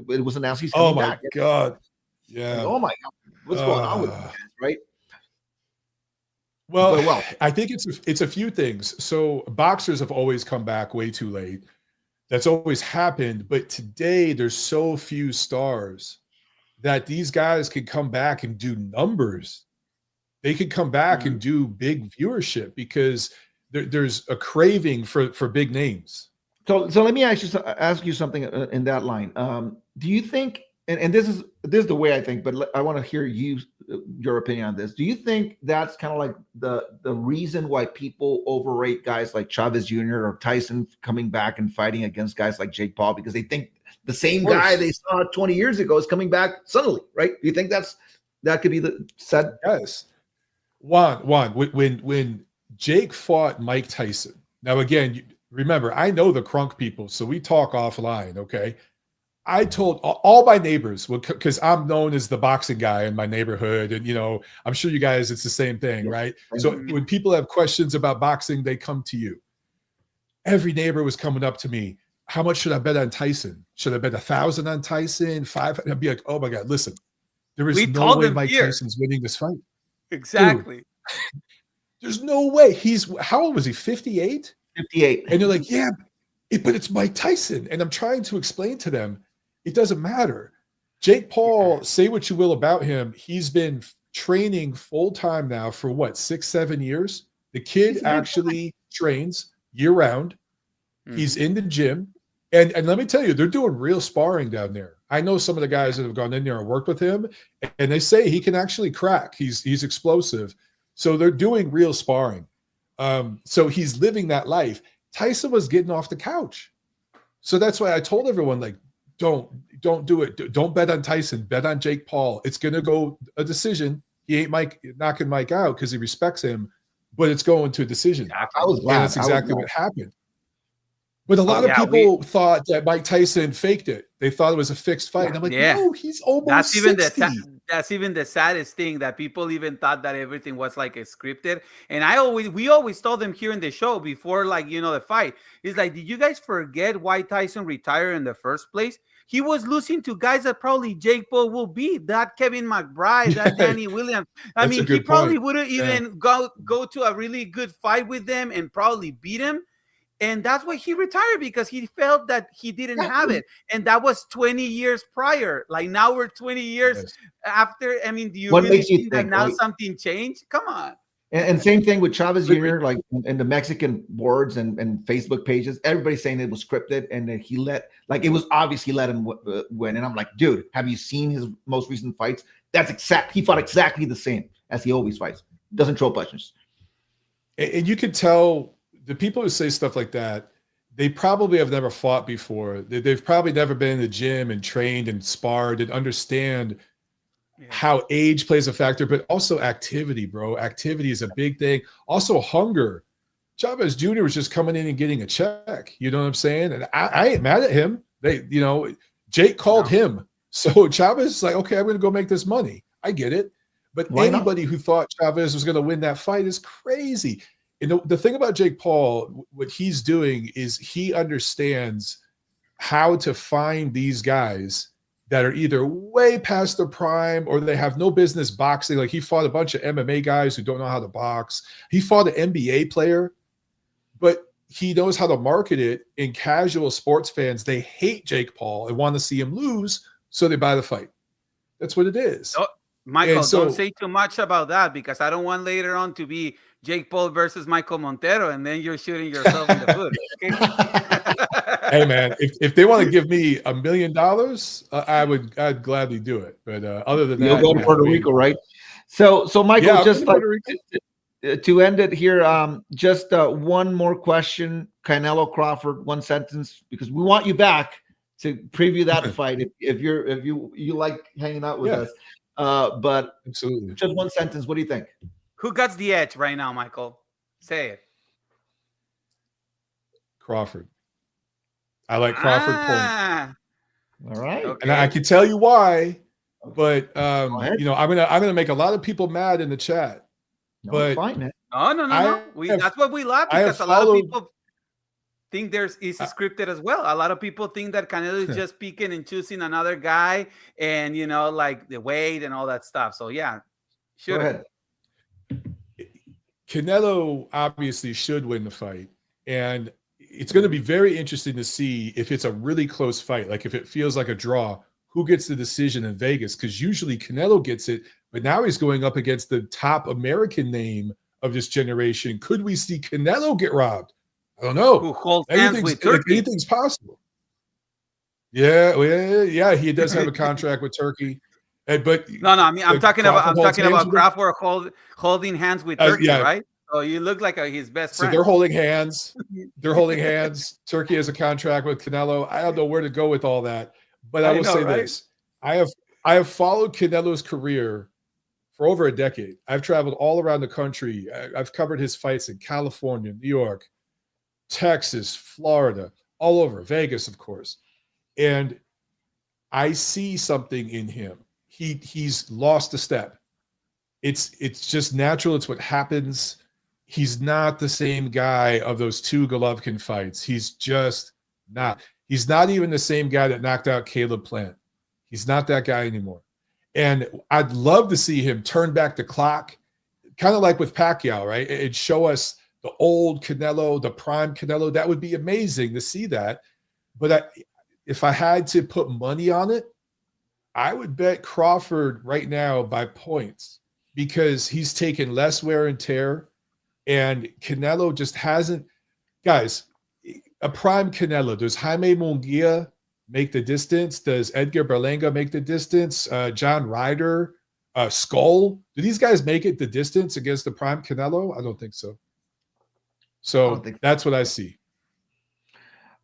It was announced he's coming back. Oh my god! Yeah. Like, oh my god, what's going on with this, right? Well, I think it's a few things. So boxers have always come back way too late. That's always happened. But today there's so few stars that these guys can come back and do numbers. They could come back and do big viewership because there's a craving for big names. So let me ask you something in that line. Do you think, and this is the way I think, but I want to hear your opinion on this. Do you think that's kind of like the reason why people overrate guys like Chavez Jr. or Tyson coming back and fighting against guys like Jake Paul because they think the same guy they saw 20 years ago is coming back suddenly, right? Do you think that could be the said? Yes. Juan, when Jake fought Mike Tyson. Now again, remember, I know the Crunk people, so we talk offline, okay? I told all my neighbors, because I'm known as the boxing guy in my neighborhood, and I'm sure you guys, it's the same thing, right? So when people have questions about boxing, they come to you. Every neighbor was coming up to me. How much should I bet on Tyson? Should I bet 1,000 on Tyson? 500? I'd be like, oh my God, listen, there is no way Mike Tyson's winning this fight. Exactly. Dude, there's no way. How old was he? 58? 58. And they're like, yeah, but it's Mike Tyson. And I'm trying to explain to them, it doesn't matter. Jake Paul, say what you will about him. He's been training full time now for 6-7 years. The kid actually trains year round. He's in the gym. And let me tell you, they're doing real sparring down there. I know some of the guys that have gone in there and worked with him, and they say he can actually crack. He's explosive. So they're doing real sparring. So he's living that life. Tyson was getting off the couch. So that's why I told everyone, like, don't do it. Don't bet on Tyson. Bet on Jake Paul. It's going to go a decision. He ain't knocking Mike out because he respects him, but it's going to a decision. And that's exactly what happened. But a lot of people thought that Mike Tyson faked it. They thought it was a fixed fight. And I'm like, no, he's almost 60. That's even the saddest thing, that people even thought that everything was like scripted. And we always told them here in the show before, the fight. It's like, did you guys forget why Tyson retired in the first place? He was losing to guys that probably Jake Paul will beat. That Kevin McBride, that Danny Williams. I mean, he probably wouldn't even go to a really good fight with them and probably beat him. And that's why he retired, because he felt that he didn't have it. And that was 20 years prior. Like, now we're 20 years after. I mean, do you really think that now something changed? Come on. And same thing with Chavez Jr., like in the Mexican boards and Facebook pages, everybody's saying it was scripted and that it was obvious he let him win. And I'm like, dude, have you seen his most recent fights? he fought exactly the same as he always fights. Doesn't throw punches. And you can tell the people who say stuff like that, they probably have never fought before. They've probably never been in the gym and trained and sparred and understand how age plays a factor, but also activity, bro. Activity is a big thing. Also hunger. Chavez Jr. was just coming in and getting a check. You know what I'm saying? And I ain't mad at him. Jake called him. So Chavez is like, okay, I'm going to go make this money. I get it. But anybody who thought Chavez was going to win that fight is crazy. And the thing about Jake Paul, what he's doing is he understands how to find these guys that are either way past their prime or they have no business boxing. Like he fought a bunch of MMA guys who don't know how to box. He fought an NBA player, but he knows how to market it. And casual sports fans, they hate Jake Paul and want to see him lose, so they buy the fight. That's what it is. Oh, Michael, don't say too much about that, because I don't want later on to be Jake Paul versus Michael Montero, and then you're shooting yourself in the foot. Okay? Hey man, if they want to give me $1 million, I'd gladly do it. But other than that, you'll go to Puerto Rico, right? So Michael, just like to end it here, just one more question. Canelo Crawford, one sentence, because we want you back to preview that fight if you like hanging out with us. But absolutely, just one sentence. What do you think? Who got the edge right now, Michael? Say it. Crawford. I like Crawford point. All right. Okay. And I can tell you why, but I'm gonna make a lot of people mad in the chat. No, but fine, man. No. That's what we love, because a lot of people think it's scripted as well. A lot of people think that Canelo is just picking and choosing another guy, and like the weight and all that stuff. So yeah, sure. Go ahead. Canelo obviously should win the fight, and it's going to be very interesting to see if it's a really close fight. Like if it feels like a draw, who gets the decision in Vegas? Because usually Canelo gets it, but now he's going up against the top American name of this generation. Could we see Canelo get robbed? I don't know. Who holds hands with Turkey? Anything's possible. Yeah. He does have a contract with Turkey. But I'm talking about Crawford holding hands with Turkey, right? So you look like his best friend. So they're holding hands. Turkey has a contract with Canelo. I don't know where to go with all that, but I will say this: I have followed Canelo's career for over a decade. I've traveled all around the country. I've covered his fights in California, New York, Texas, Florida, all over, Vegas, of course, and I see something in him. He's lost a step. It's just natural. It's what happens. He's not the same guy of those two Golovkin fights. He's just not. He's not even the same guy that knocked out Caleb Plant. He's not that guy anymore. And I'd love to see him turn back the clock, kind of like with Pacquiao, right? It'd show us the old Canelo, the prime Canelo. That would be amazing to see that. But if I had to put money on it, I would bet Crawford right now by points, because he's taken less wear and tear, and Canelo just hasn't. Guys, a prime Canelo, does Jaime Munguia make the distance? Does Edgar Berlanga make the distance? John Ryder, Skull, do these guys make it the distance against the prime Canelo? I don't think so. So that's what I see.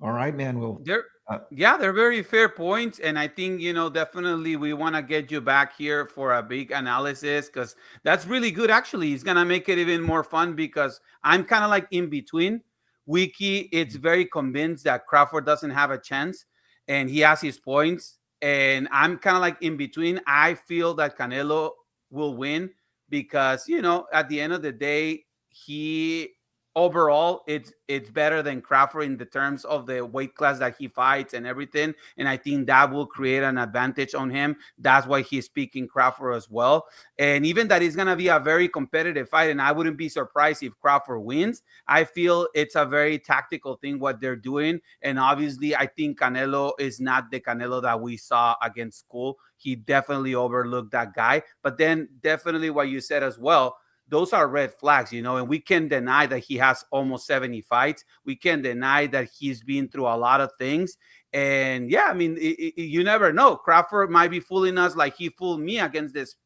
All right, man. They're very fair points, and I think definitely we want to get you back here for a big analysis, because that's really good. Actually, it's gonna make it even more fun, because I'm kind of like in between. Wiki, it's very convinced that Crawford doesn't have a chance, and he has his points, and I'm kind of like in between. I feel that Canelo will win, because at the end of the day, overall, it's better than Crawford in the terms of the weight class that he fights and everything. And I think that will create an advantage on him. That's why he's picking Crawford as well. And even that it's going to be a very competitive fight. And I wouldn't be surprised if Crawford wins. I feel it's a very tactical thing what they're doing. And obviously, I think Canelo is not the Canelo that we saw against Skull. He definitely overlooked that guy. But then definitely what you said as well, those are red flags, you know, and we can deny that he has almost 70 fights. We can deny that he's been through a lot of things. And yeah, I mean, you never know. Crawford might be fooling us like he fooled me against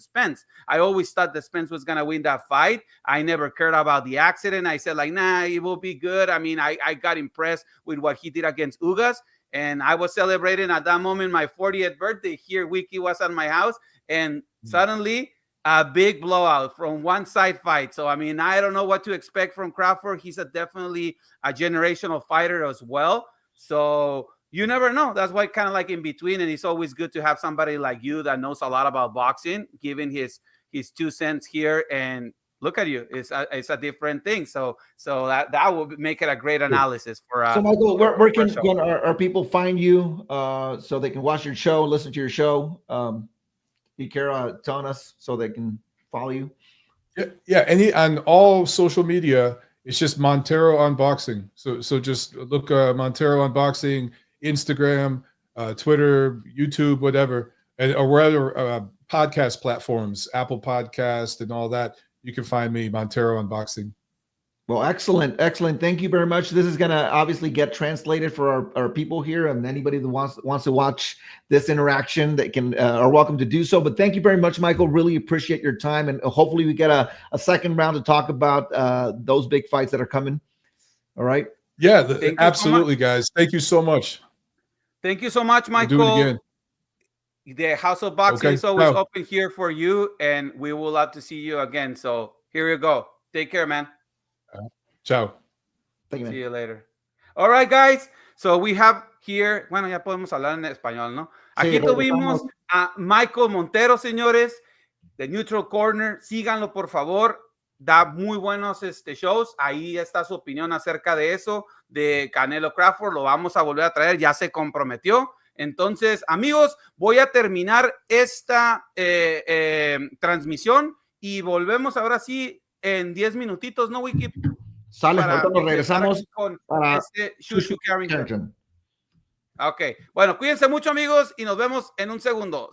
Spence. I always thought that Spence was going to win that fight. I never cared about the accident. I said, like, nah, it will be good. I mean, I got impressed with what he did against Ugas. And I was celebrating at that moment my 40th birthday here. Wiki was at my house. And suddenly, a big blowout from one side fight. So, I mean, I don't know what to expect from Crawford. He's definitely a generational fighter as well. So you never know. That's why kind of like in between. And it's always good to have somebody like you that knows a lot about boxing, giving his 2 cents here. And look at you. It's a different thing. So that will make it a great analysis for so Michael, where can our people find you so they can watch your show, listen to your show? You care telling us so they can follow you? Yeah. On all social media, it's just Montero On Boxing. So just look Montero On Boxing, Instagram, Twitter, YouTube, whatever, or wherever podcast platforms, Apple Podcast and all that. You can find me, Montero On Boxing. Well, excellent. Thank you very much. This is going to obviously get translated for our people here, and anybody that wants to watch this interaction that can are welcome to do so. But thank you very much, Michael. Really appreciate your time, and hopefully we get a second round to talk about those big fights that are coming. All right. Yeah, absolutely, guys. Thank you so much. Thank you so much, Michael. We'll do it again. The House of Boxing is always open here for you, and we will love to see you again. So here you go. Take care, man. Ciao. Thank you, man. See you later. All right, guys. So we have here, bueno, ya podemos hablar en español, ¿no? Aquí tuvimos a Michael Montero, señores, de Neutral Corner. Síganlo, por favor. Da muy buenos shows. Ahí está su opinión acerca de eso, de Canelo Crawford. Lo vamos a volver a traer. Ya se comprometió. Entonces, amigos, voy a terminar esta transmisión y volvemos ahora sí en 10 minutitos, ¿no, Wiki? Sale, ahorita nos regresamos para Shushu Carrington. Ok, bueno, cuídense mucho, amigos, y nos vemos en un segundo.